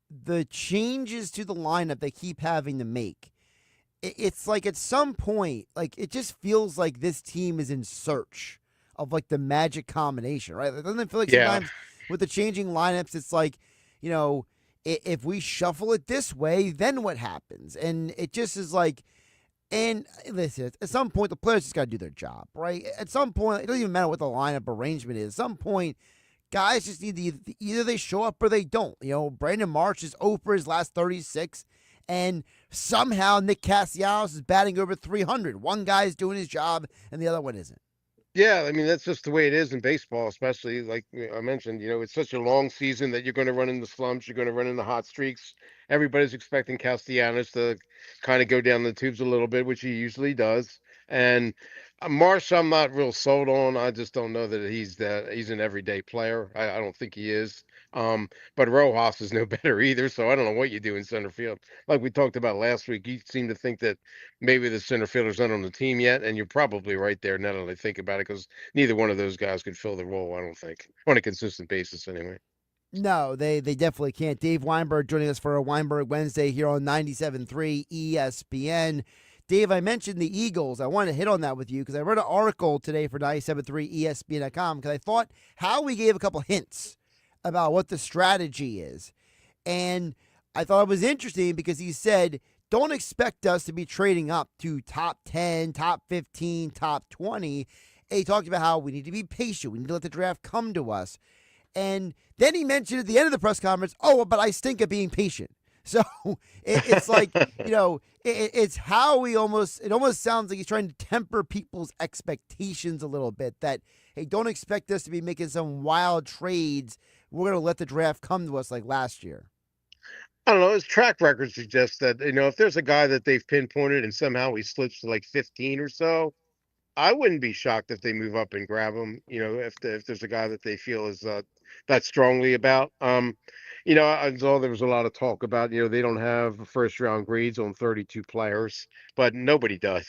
the changes to the lineup they keep having to make, it's like at some point, like it just feels like this team is in search of the magic combination, right? Doesn't it feel like sometimes with the changing lineups, it's like, if we shuffle it this way, then what happens? And it just is like, and listen, at some point, the players just got to do their job, right? At some point, it doesn't even matter what the lineup arrangement is. At some point, guys just need to either they show up or they don't. Brandon Marsh is 0 for his last 36, and somehow Nick Castellanos is batting over 300. One guy's doing his job, and the other one isn't. Yeah, I mean, that's just the way it is in baseball, especially like I mentioned, it's such a long season that you're going to run into slumps. You're going to run into hot streaks. Everybody's expecting Castellanos to kind of go down the tubes a little bit, which he usually does. And Marsh, I'm not real sold on. I just don't know that he's an everyday player. I don't think he is. But Rojas is no better either. So I don't know what you do in center field. Like we talked about last week, you seem to think that maybe the center fielder's not on the team yet, and you're probably right there now that I think about it, because neither one of those guys could fill the role. I don't think on a consistent basis, anyway. No, they definitely can't. Dave Weinberg joining us for a Weinberg Wednesday here on 97.3 ESPN. Dave, I mentioned the Eagles. I wanted to hit on that with you because I read an article today for 97.3 ESPN.com because I thought Howie gave a couple hints about what the strategy is. And I thought it was interesting because he said, don't expect us to be trading up to top 10, top 15, top 20. And he talked about how we need to be patient. We need to let the draft come to us. And then he mentioned at the end of the press conference, oh, but I stink at being patient. So it's like, it's how it almost sounds like he's trying to temper people's expectations a little bit that, hey, don't expect us to be making some wild trades. We're going to let the draft come to us like last year. I don't know. His track record suggests that, if there's a guy that they've pinpointed and somehow he slips to like 15 or so, I wouldn't be shocked if they move up and grab him. If there's a guy that they feel is that strongly about. I saw there was a lot of talk about they don't have first round grades on 32 players, but nobody does.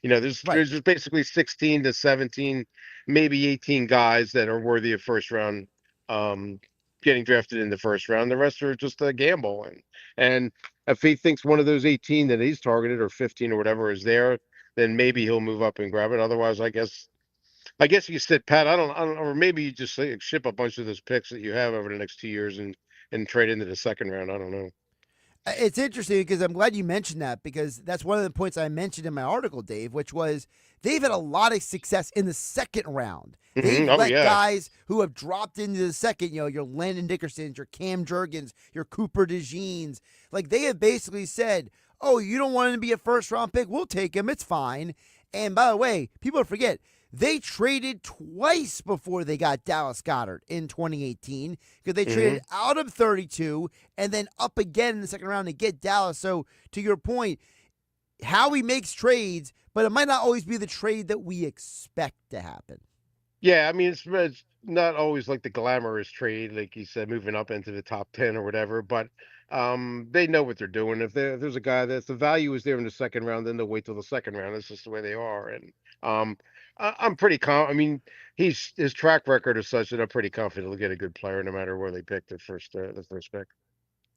There's just basically 16 to 17, maybe 18 guys that are worthy of first round, getting drafted in the first round. The rest are just a gamble. And if he thinks one of those 18 that he's targeted or 15 or whatever is there, then maybe he'll move up and grab it. Otherwise, I guess you sit pat. I don't, or maybe you just ship a bunch of those picks that you have over the next 2 years and trade into the second round. I don't know. It's interesting because I'm glad you mentioned that because that's one of the points I mentioned in my article, Dave, which was they've had a lot of success in the second round. They've let guys who have dropped into the second, your Landon Dickersons, your Cam Jurgens, your Cooper DeJeans, like they have basically said, oh, you don't want him to be a first-round pick? We'll take him. It's fine. And by the way, people forget, they traded twice before they got Dallas Goedert in 2018 because they traded out of 32 and then up again in the second round to get Dallas. So to your point, Howie makes trades, but it might not always be the trade that we expect to happen. Yeah, I mean, it's not always like the glamorous trade, like you said, moving up into the top 10 or whatever, but they know what they're doing. If there's a guy that the value is there in the second round, then they'll wait till the second round. That's just the way they are. And I'm pretty I mean, his track record is such that I'm pretty confident he'll get a good player no matter where they pick the first pick.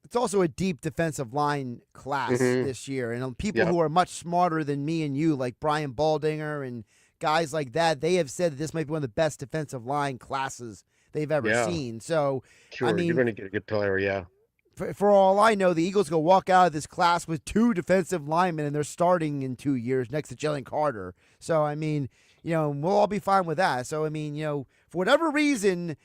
It's also a deep defensive line class this year. And people who are much smarter than me and you, like Brian Baldinger and guys like that, they have said that this might be one of the best defensive line classes they've ever seen. So, sure, I mean, you're going to get a good player, yeah. For all I know, the Eagles will walk out of this class with 2 defensive linemen, and they're starting in 2 years next to Jalen Carter. So, I mean, we'll all be fine with that. So, I mean, for whatever reason,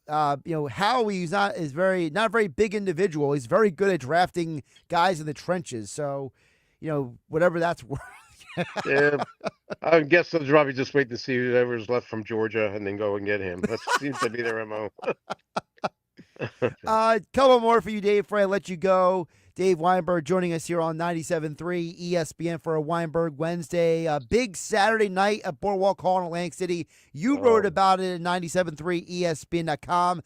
Howie's not a very big individual. He's very good at drafting guys in the trenches. So, whatever that's worth. Yeah, I guess they'll probably just wait to see whoever's left from Georgia and then go and get him. That seems to be their MO. Couple more for you, Dave, before I let you go. Dave Weinberg joining us here on 97.3 ESPN for a Weinberg Wednesday. A big Saturday night at Boardwalk Hall in Atlantic City. You wrote about it at 97.3 ESPN.com.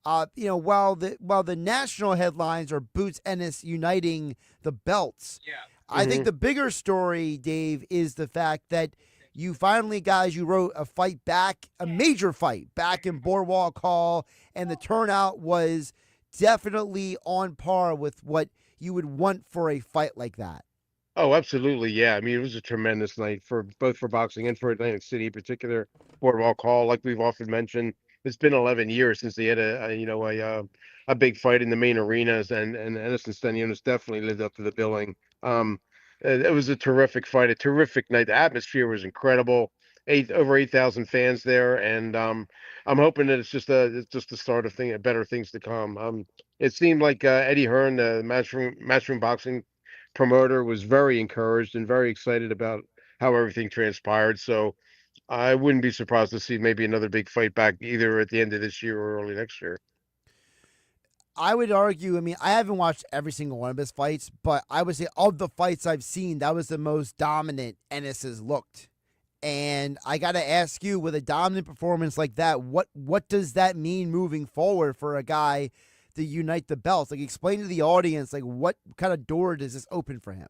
While the national headlines are Boots Ennis uniting the belts, I think the bigger story, Dave, is the fact that you finally, guys, you wrote a major fight back in Boardwalk Hall, and the turnout was definitely on par with what you would want for a fight like that. Oh, absolutely. Yeah. I mean, it was a tremendous night for both for boxing and for Atlantic City in particular. Boardwalk Hall, like we've often mentioned, it's been 11 years since they had a big fight in the main arenas, and Edison Stenionis definitely lived up to the billing. It was a terrific fight, a terrific night. The atmosphere was incredible. Over 8,000 fans there, and I'm hoping that it's just the start of better things to come. It seemed like Eddie Hearn, the Matchroom Boxing promoter, was very encouraged and very excited about how everything transpired. So I wouldn't be surprised to see maybe another big fight back either at the end of this year or early next year. I would argue, I mean, I haven't watched every single one of his fights, but I would say of the fights I've seen, that was the most dominant Ennis has looked And I got to ask you, with a dominant performance like that, what does that mean moving forward for a guy to unite the belts? Like, explain to the audience, like, what kind of door does this open for him?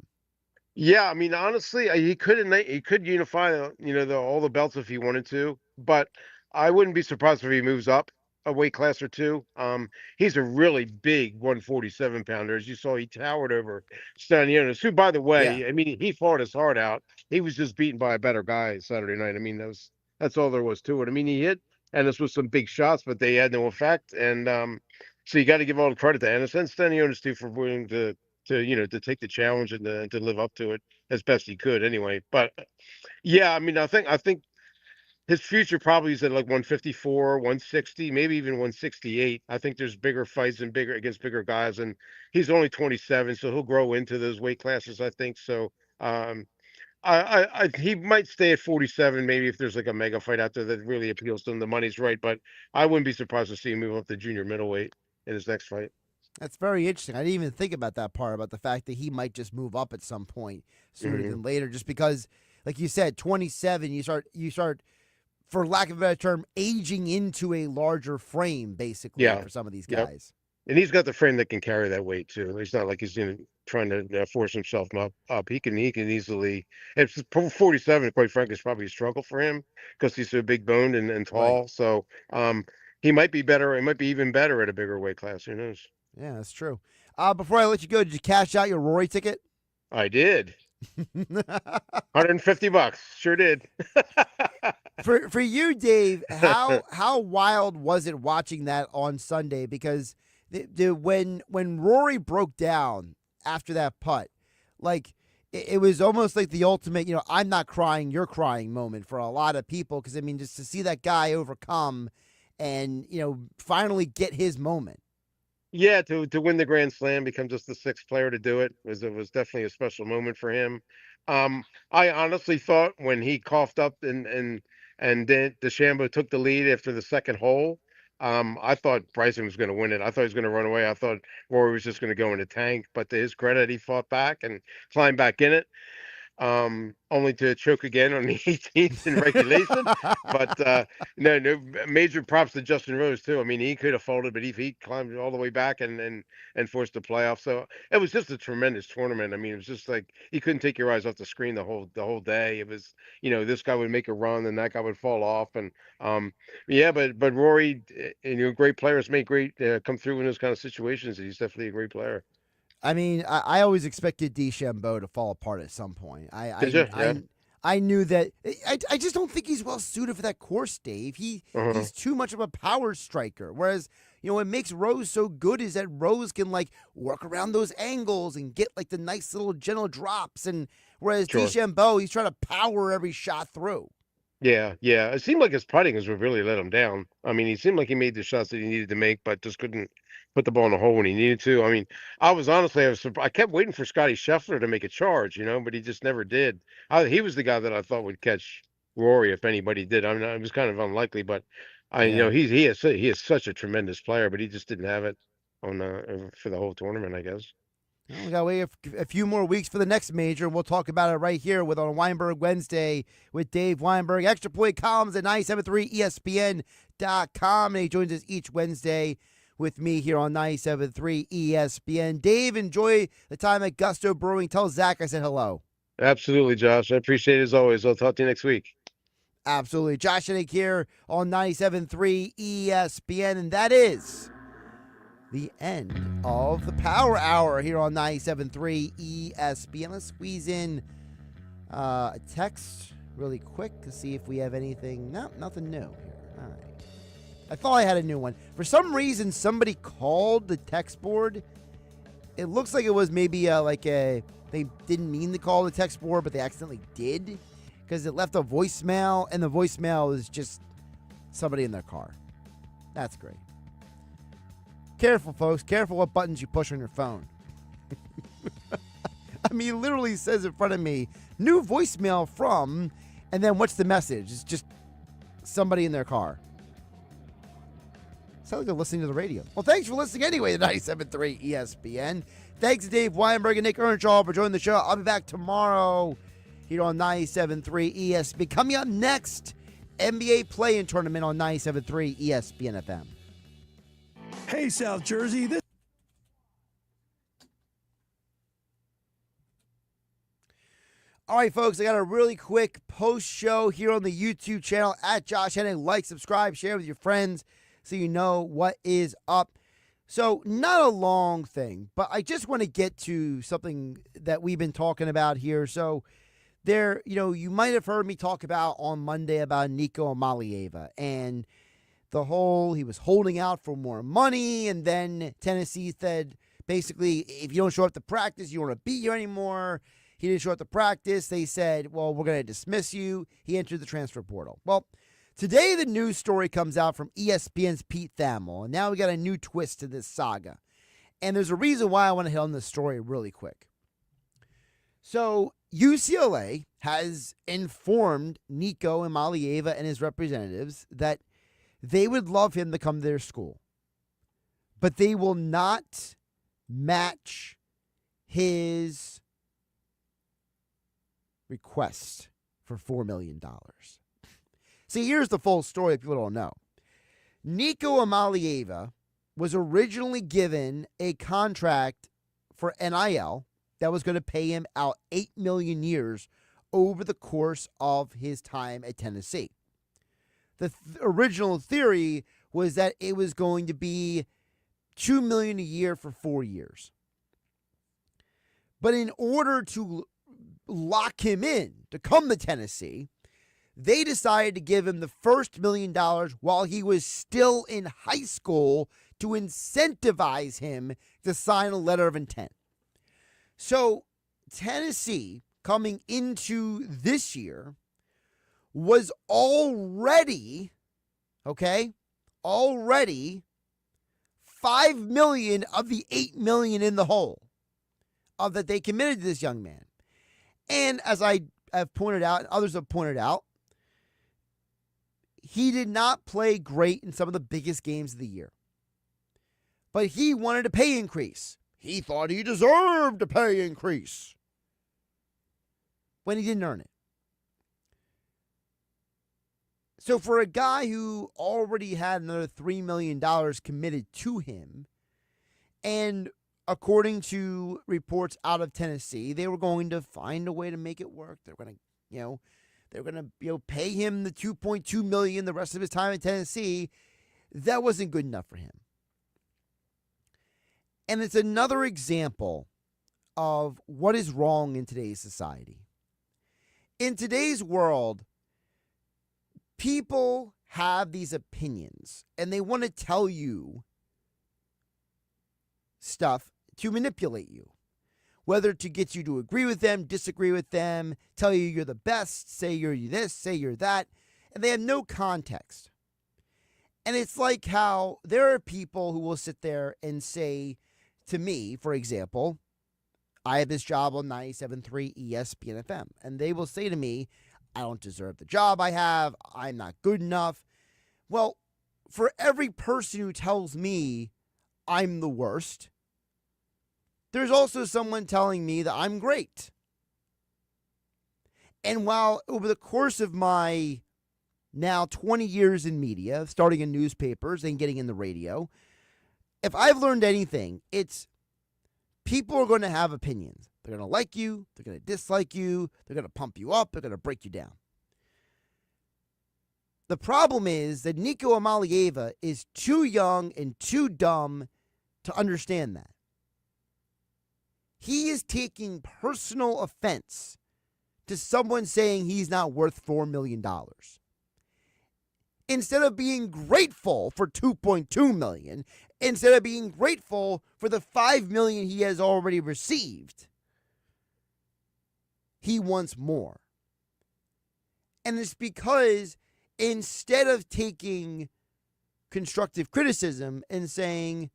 Yeah, I mean, honestly, he could unify, all the belts if he wanted to, but I wouldn't be surprised if he moves up a weight class or two. He's a really big 147 pounder. As you saw, he towered over Stanionis, who, by the Yeah. way, I mean, he fought his heart out. He was just beaten by a better guy Saturday night. I mean, that's all there was to it. I mean, he hit, and this was some big shots, but they had no effect. And so you got to give all the credit to Ennis and Stanionis too for willing to take the challenge and to live up to it as best he could anyway. But yeah, I mean, I think his future probably is at like 154, 160, maybe even 168. I think there's bigger fights and against bigger guys, and he's only 27, so he'll grow into those weight classes, I think. So he might stay at 47, maybe if there's like a mega fight out there that really appeals to him. The money's right, but I wouldn't be surprised to see him move up to junior middleweight in his next fight. That's very interesting. I didn't even think about that part, about the fact that he might just move up at some point sooner than later, just because, like you said, 27, you start, for lack of a better term, aging into a larger frame, basically, for some of these guys. And he's got the frame that can carry that weight too. He's not like he's trying to force himself up. He can easily. It's 47. Quite frankly, is probably a struggle for him because he's so big boned and tall. Right. So he might be better. It might be even better at a bigger weight class. Who knows? Yeah, that's true. Before I let you go, did you cash out your Rory ticket? I did. $150. Sure did. For you, Dave, how wild was it watching that on Sunday? Because when Rory broke down after that putt, like it was almost like the ultimate, I'm not crying, you're crying moment for a lot of people. Because I mean, just to see that guy overcome and finally get his moment. Yeah, to win the Grand Slam, become just the sixth player to do it was definitely a special moment for him. I honestly thought when he coughed up and then DeChambeau took the lead after the second hole, I thought Bryson was going to win it. I thought he was going to run away. I thought Rory was just going to go in the tank. But to his credit, he fought back and climbed back in it. Only to choke again on the 18th in regulation. But no major props to Justin Rose too. I mean, he could have folded, but he climbed all the way back and forced the playoff. So it was just a tremendous tournament. I mean, it was just like you couldn't take your eyes off the screen the whole day. It was, this guy would make a run and that guy would fall off, and but Rory, great players make great come through in those kind of situations. He's definitely a great player. I mean, I always expected DeChambeau to fall apart at some point. I knew that. I just don't think he's well suited for that course, Dave. He's too much of a power striker. Whereas, what makes Rose so good is that Rose can work around those angles and get the nice little gentle drops. And whereas DeChambeau, he's trying to power every shot through. Yeah. It seemed like his putting is what really let him down. I mean, he seemed like he made the shots that he needed to make, but just couldn't put the ball in the hole when he needed to. I mean, I was surprised. I kept waiting for Scotty Scheffler to make a charge, but he just never did. He was the guy that I thought would catch Rory if anybody did. I mean, it was kind of unlikely, but he is such a tremendous player, but he just didn't have it for the whole tournament, I guess. Well, we got to wait a few more weeks for the next major, and we'll talk about it right here on Weinberg Wednesday with Dave Weinberg. Extra Point columns at 973ESPN.com, and he joins us each Wednesday with me here on 97.3 ESPN. Dave, enjoy the time at Gusto Brewing. Tell Zach I said hello. Absolutely, Josh. I appreciate it as always. I'll talk to you next week. Absolutely. Josh Hennick here on 97.3 ESPN, and that is the end of the Power Hour here on 97.3 ESPN. Let's squeeze in a text really quick to see if we have anything. No, nothing new here. All right. I thought I had a new one. For some reason, somebody called the text board. It looks like it was maybe they didn't mean to call the text board, but they accidentally did because it left a voicemail, and the voicemail is just somebody in their car. That's great. Careful, folks. Careful what buttons you push on your phone. I mean, it literally says in front of me, new voicemail from, and then what's the message? It's just somebody in their car. Sounds like they're listening to the radio. Well, thanks for listening anyway to 97.3 ESPN. Thanks to Dave Weinberg and Nick Earnshaw for joining the show. I'll be back tomorrow here on 97.3 ESPN. Coming up next, NBA play-in tournament on 97.3 ESPN FM. Hey, South Jersey. All right, folks, I got a really quick post show here on the YouTube channel at Josh Hennig. Like, subscribe, share with your friends so you know what is up. So, not a long thing, but I just want to get to something that we've been talking about here. So, you might have heard me talk about on Monday about Nico Amalieva and the whole he was holding out for more money, and then Tennessee said, basically, if you don't show up to practice, you don't want to be here anymore. He didn't show up to practice. They said, well, we're going to dismiss you. He entered the transfer portal. Well, today the news story comes out from ESPN's Pete Thamel, and now we got a new twist to this saga. And there's a reason why I want to hit on this story really quick. So UCLA has informed Nico Amalieva and his representatives that they would love him to come to their school, but they will not match his request for $4 million. See, here's the full story if people don't know. Nico Amalieva was originally given a contract for NIL that was going to pay him out $8 million years over the course of his time at Tennessee. The original theory was that it was going to be $2 million a year for 4 years. But in order to lock him in to come to Tennessee, they decided to give him the first $1 million while he was still in high school to incentivize him to sign a letter of intent. So Tennessee, coming into this year, was already $5 million of the $8 million in the hole of that they committed to this young man. And as I have pointed out, and others have pointed out, he did not play great in some of the biggest games of the year. But he wanted a pay increase. He thought he deserved a pay increase when he didn't earn it. So for a guy who already had another $3 million committed to him, and according to reports out of Tennessee, they were going to find a way to make it work. They're going to, pay him the $2.2 million the rest of his time in Tennessee. That wasn't good enough for him. And it's another example of what is wrong in today's society. In today's world, people have these opinions, and they want to tell you stuff to manipulate you, whether to get you to agree with them, disagree with them, tell you you're the best, say you're this, say you're that, and they have no context. And it's like how there are people who will sit there and say to me, for example, I have this job on 97.3 ESPN FM, and they will say to me, I don't deserve the job I have, I'm not good enough. Well, for every person who tells me I'm the worst, there's also someone telling me that I'm great. And while over the course of my now 20 years in media, starting in newspapers and getting in the radio, if I've learned anything, it's people are going to have opinions. They're going to like you, they're going to dislike you, they're going to pump you up, they're going to break you down. The problem is that Nico Amalieva is too young and too dumb to understand that. He is taking personal offense to someone saying he's not worth $4 million. Instead of being grateful for $2.2 million, instead of being grateful for the $5 million he has already received, he wants more. And it's because instead of taking constructive criticism and saying,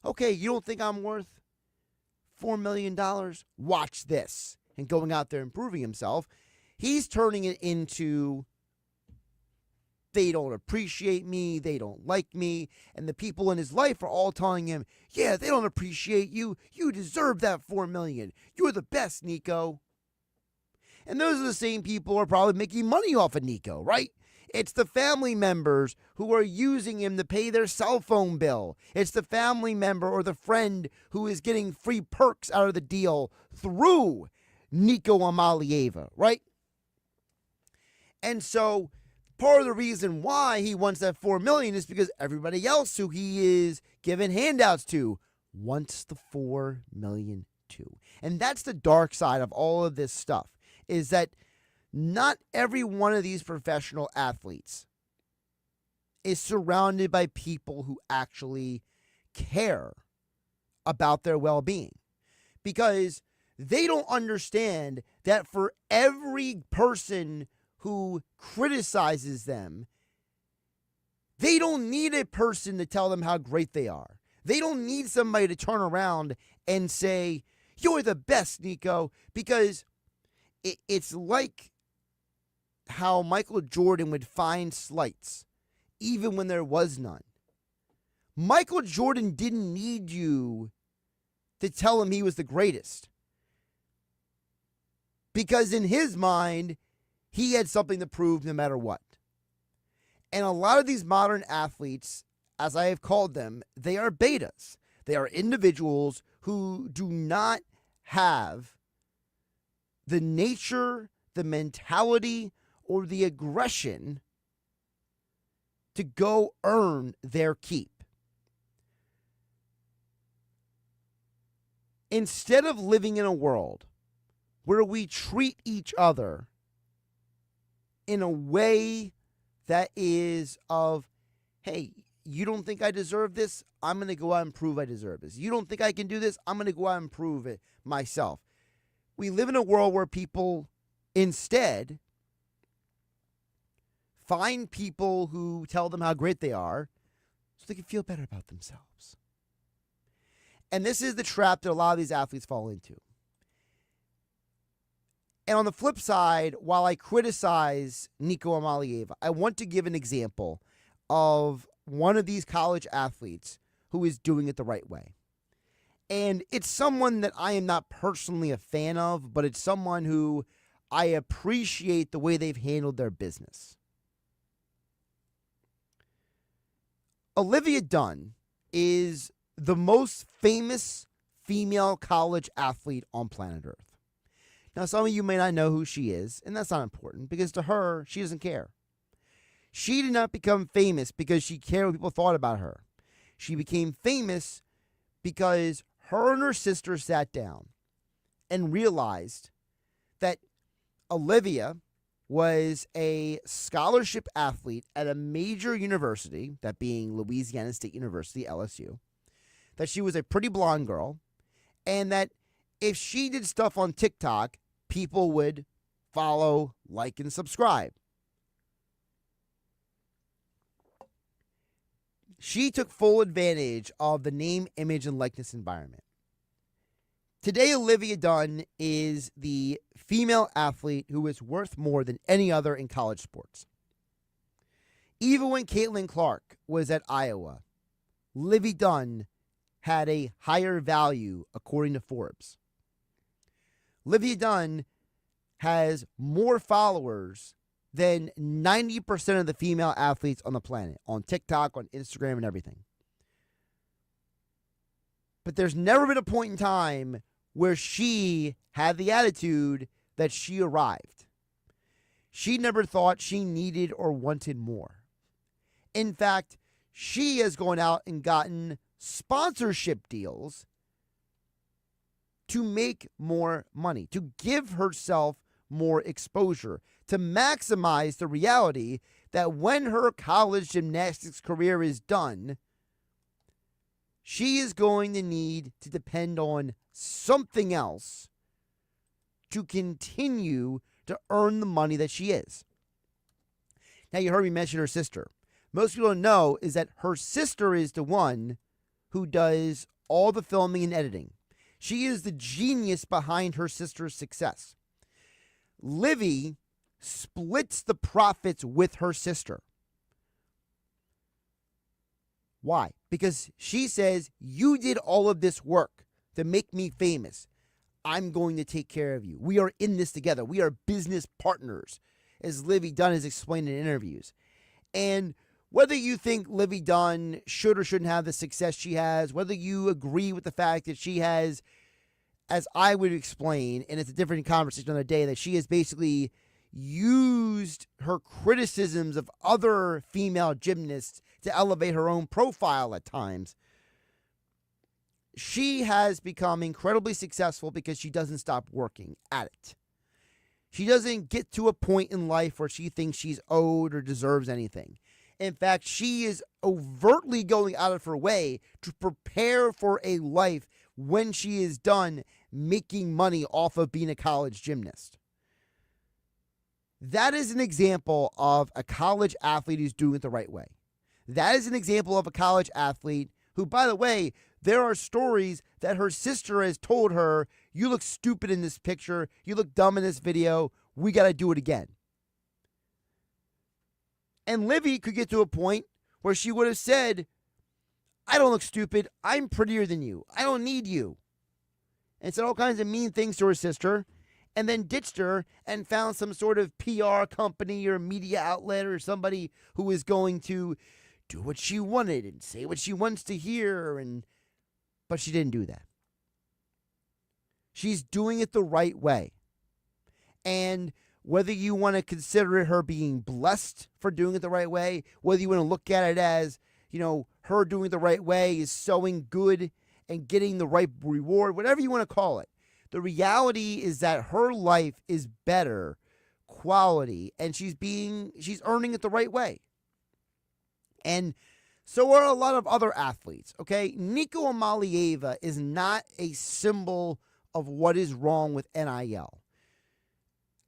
okay, you don't think I'm worth $4 million? Watch this. And going out there and proving himself, he's turning it into, they don't appreciate me, they don't like me, and the people in his life are all telling him, yeah, they don't appreciate you, you deserve that $4 million, you're the best, Nico. And those are the same people who are probably making money off of Nico, right? It's the family members who are using him to pay their cell phone bill. It's the family member or the friend who is getting free perks out of the deal through Nico Amalieva, right? And so part of the reason why he wants that $4 million is because everybody else who he is giving handouts to wants the $4 million too. And that's the dark side of all of this stuff, is that not every one of these professional athletes is surrounded by people who actually care about their well-being, because they don't understand that for every person who criticizes them, they don't need a person to tell them how great they are. They don't need somebody to turn around and say, "You're the best, Nico," because it's like how Michael Jordan would find slights even when there was none. Michael Jordan didn't need you to tell him he was the greatest, because in his mind, he had something to prove no matter what. And a lot of these modern athletes, as I have called them, they are betas. They are individuals who do not have the nature, the mentality, or the aggression to go earn their keep. Instead of living in a world where we treat each other in a way that is of, hey, you don't think I deserve this? I'm going to go out and prove I deserve this. You don't think I can do this? I'm going to go out and prove it myself. We live in a world where people instead find people who tell them how great they are so they can feel better about themselves. And this is the trap that a lot of these athletes fall into. And on the flip side, while I criticize Nico Amalieva, I want to give an example of one of these college athletes who is doing it the right way. And it's someone that I am not personally a fan of, but it's someone who I appreciate the way they've handled their business. Olivia Dunn is the most famous female college athlete on planet Earth. Now, some of you may not know who she is, and that's not important, because to her, she doesn't care. She did not become famous because she cared what people thought about her. She became famous because her and her sister sat down and realized that Olivia was a scholarship athlete at a major university, that being Louisiana State University, LSU, that she was a pretty blonde girl, and that if she did stuff on TikTok, people would follow, like, and subscribe. She took full advantage of the name, image, and likeness environment. Today, Olivia Dunn is the female athlete who is worth more than any other in college sports. Even when Caitlin Clark was at Iowa, Livy Dunn had a higher value according to Forbes. Livy Dunn has more followers than 90% of the female athletes on the planet, on TikTok, on Instagram, and everything. But there's never been a point in time where she had the attitude that she arrived. She never thought she needed or wanted more. In fact, she has gone out and gotten sponsorship deals to make more money, to give herself more exposure, to maximize the reality that when her college gymnastics career is done, she is going to need to depend on something else to continue to earn the money that she is. Now, you heard me mention her sister. Most people don't know is that her sister is the one who does all the filming and editing. She is the genius behind her sister's success. Livy splits the profits with her sister. Why? Because she says, you did all of this work to make me famous. I'm going to take care of you. We are in this together. We are business partners, as Livy Dunn has explained in interviews. And whether you think Livy Dunn should or shouldn't have the success she has, whether you agree with the fact that she has, as I would explain, and it's a different conversation on the day, that she has basically used her criticisms of other female gymnasts to elevate her own profile at times. She has become incredibly successful because she doesn't stop working at it. She doesn't get to a point in life where she thinks she's owed or deserves anything. In fact, she is overtly going out of her way to prepare for a life when she is done making money off of being a college gymnast. That is an example of a college athlete who's doing it the right way. That is an example of a college athlete who, by the way, there are stories that her sister has told her, you look stupid in this picture, you look dumb in this video, we got to do it again. And Livy could get to a point where she would have said, I don't look stupid, I'm prettier than you, I don't need you. And said all kinds of mean things to her sister, and then ditched her and found some sort of PR company or media outlet or somebody who was going to do what she wanted and say what she wants to hear, but she didn't do that. She's doing it the right way. And whether you want to consider her being blessed for doing it the right way, whether you want to look at it as, her doing it the right way is sowing good and getting the right reward, whatever you want to call it. The reality is that her life is better quality, and she's earning it the right way. And so are a lot of other athletes, okay? Nico Amalieva is not a symbol of what is wrong with NIL.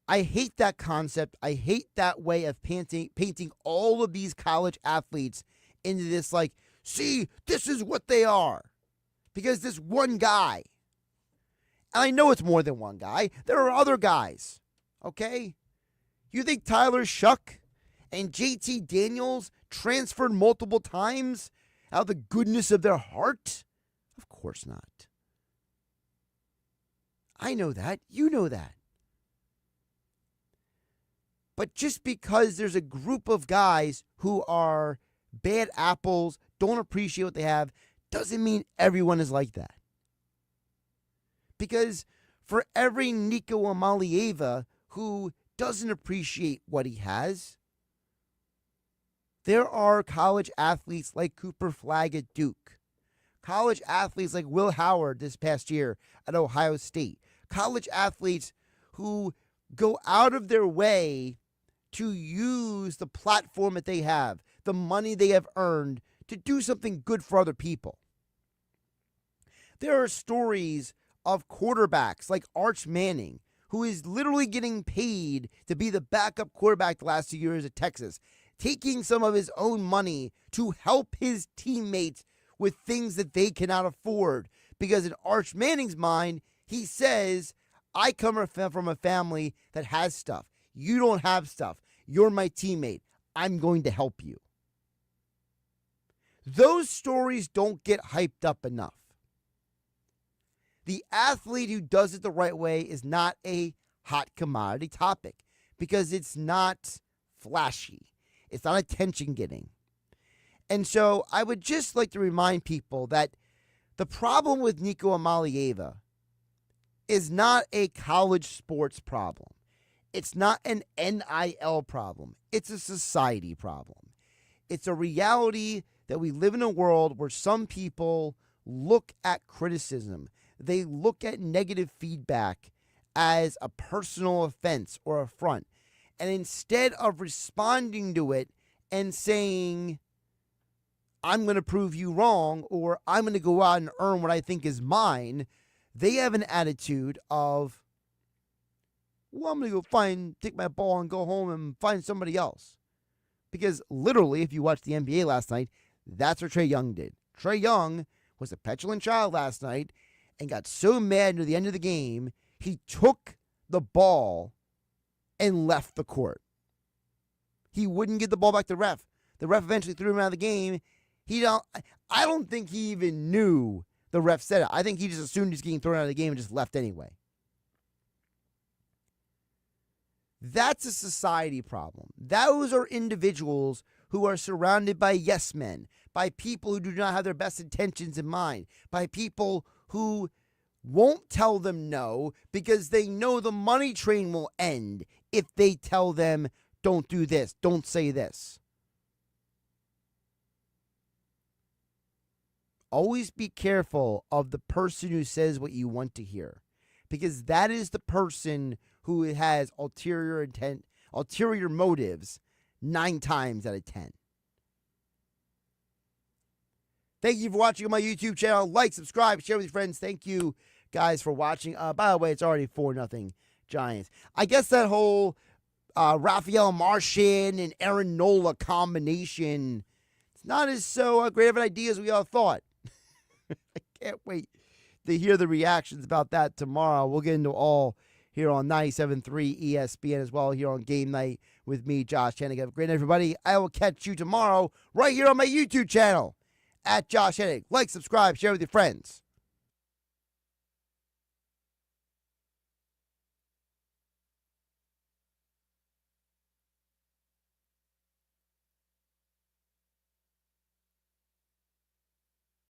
I hate that concept. I hate that way of painting all of these college athletes into this, see, this is what they are. Because this one guy, and I know it's more than one guy, there are other guys, okay? You think Tyler Shuck and JT Daniels transferred multiple times out of the goodness of their heart? Of course not. I know that. You know that. But just because there's a group of guys who are bad apples, don't appreciate what they have, doesn't mean everyone is like that. Because for every Nico Amalieva who doesn't appreciate what he has, there are college athletes like Cooper Flagg at Duke, college athletes like Will Howard this past year at Ohio State, college athletes who go out of their way to use the platform that they have, the money they have earned, to do something good for other people. There are stories of quarterbacks like Arch Manning, who is literally getting paid to be the backup quarterback the last 2 years at Texas, taking some of his own money to help his teammates with things that they cannot afford. Because in Arch Manning's mind, he says, I come from a family that has stuff. You don't have stuff. You're my teammate. I'm going to help you. Those stories don't get hyped up enough. The athlete who does it the right way is not a hot commodity topic because it's not flashy. It's not attention getting. And so I would just like to remind people that the problem with Nico Amalieva is not a college sports problem. It's not an NIL problem. It's a society problem. It's a reality that we live in a world where some people look at criticism. They look at negative feedback as a personal offense or affront. And instead of responding to it and saying, I'm going to prove you wrong, or I'm going to go out and earn what I think is mine, they have an attitude of, well, I'm going to go take my ball and go home and find somebody else. Because literally, if you watched the NBA last night, that's what Trae Young did. Trae Young was a petulant child last night and got so mad near the end of the game, he took the ball and left the court. He wouldn't get the ball back to the ref. The ref eventually threw him out of the game. I don't think he even knew the ref said it. I think he just assumed he's getting thrown out of the game and just left anyway. That's a society problem. Those are individuals who are surrounded by yes men, by people who do not have their best intentions in mind, by people who won't tell them no because they know the money train will end if they tell them, don't do this, don't say this. Always be careful of the person who says what you want to hear, because that is the person who has ulterior motives 9 times out of 10. Thank you for watching on my YouTube channel. Like, subscribe, share with your friends. Thank you guys for watching. By the way, it's already 4-0 Giants. I guess that whole Rafael Martian and Aaron Nola combination, it's not as so great of an idea as we all thought. I can't wait to hear the reactions about that tomorrow. We'll get into all here on 97.3 ESPN as well, here on Game Night with me, Josh Hennig. Have a great night, everybody. I will catch you tomorrow right here on my YouTube channel at Josh Hennig. Like, subscribe, share with your friends.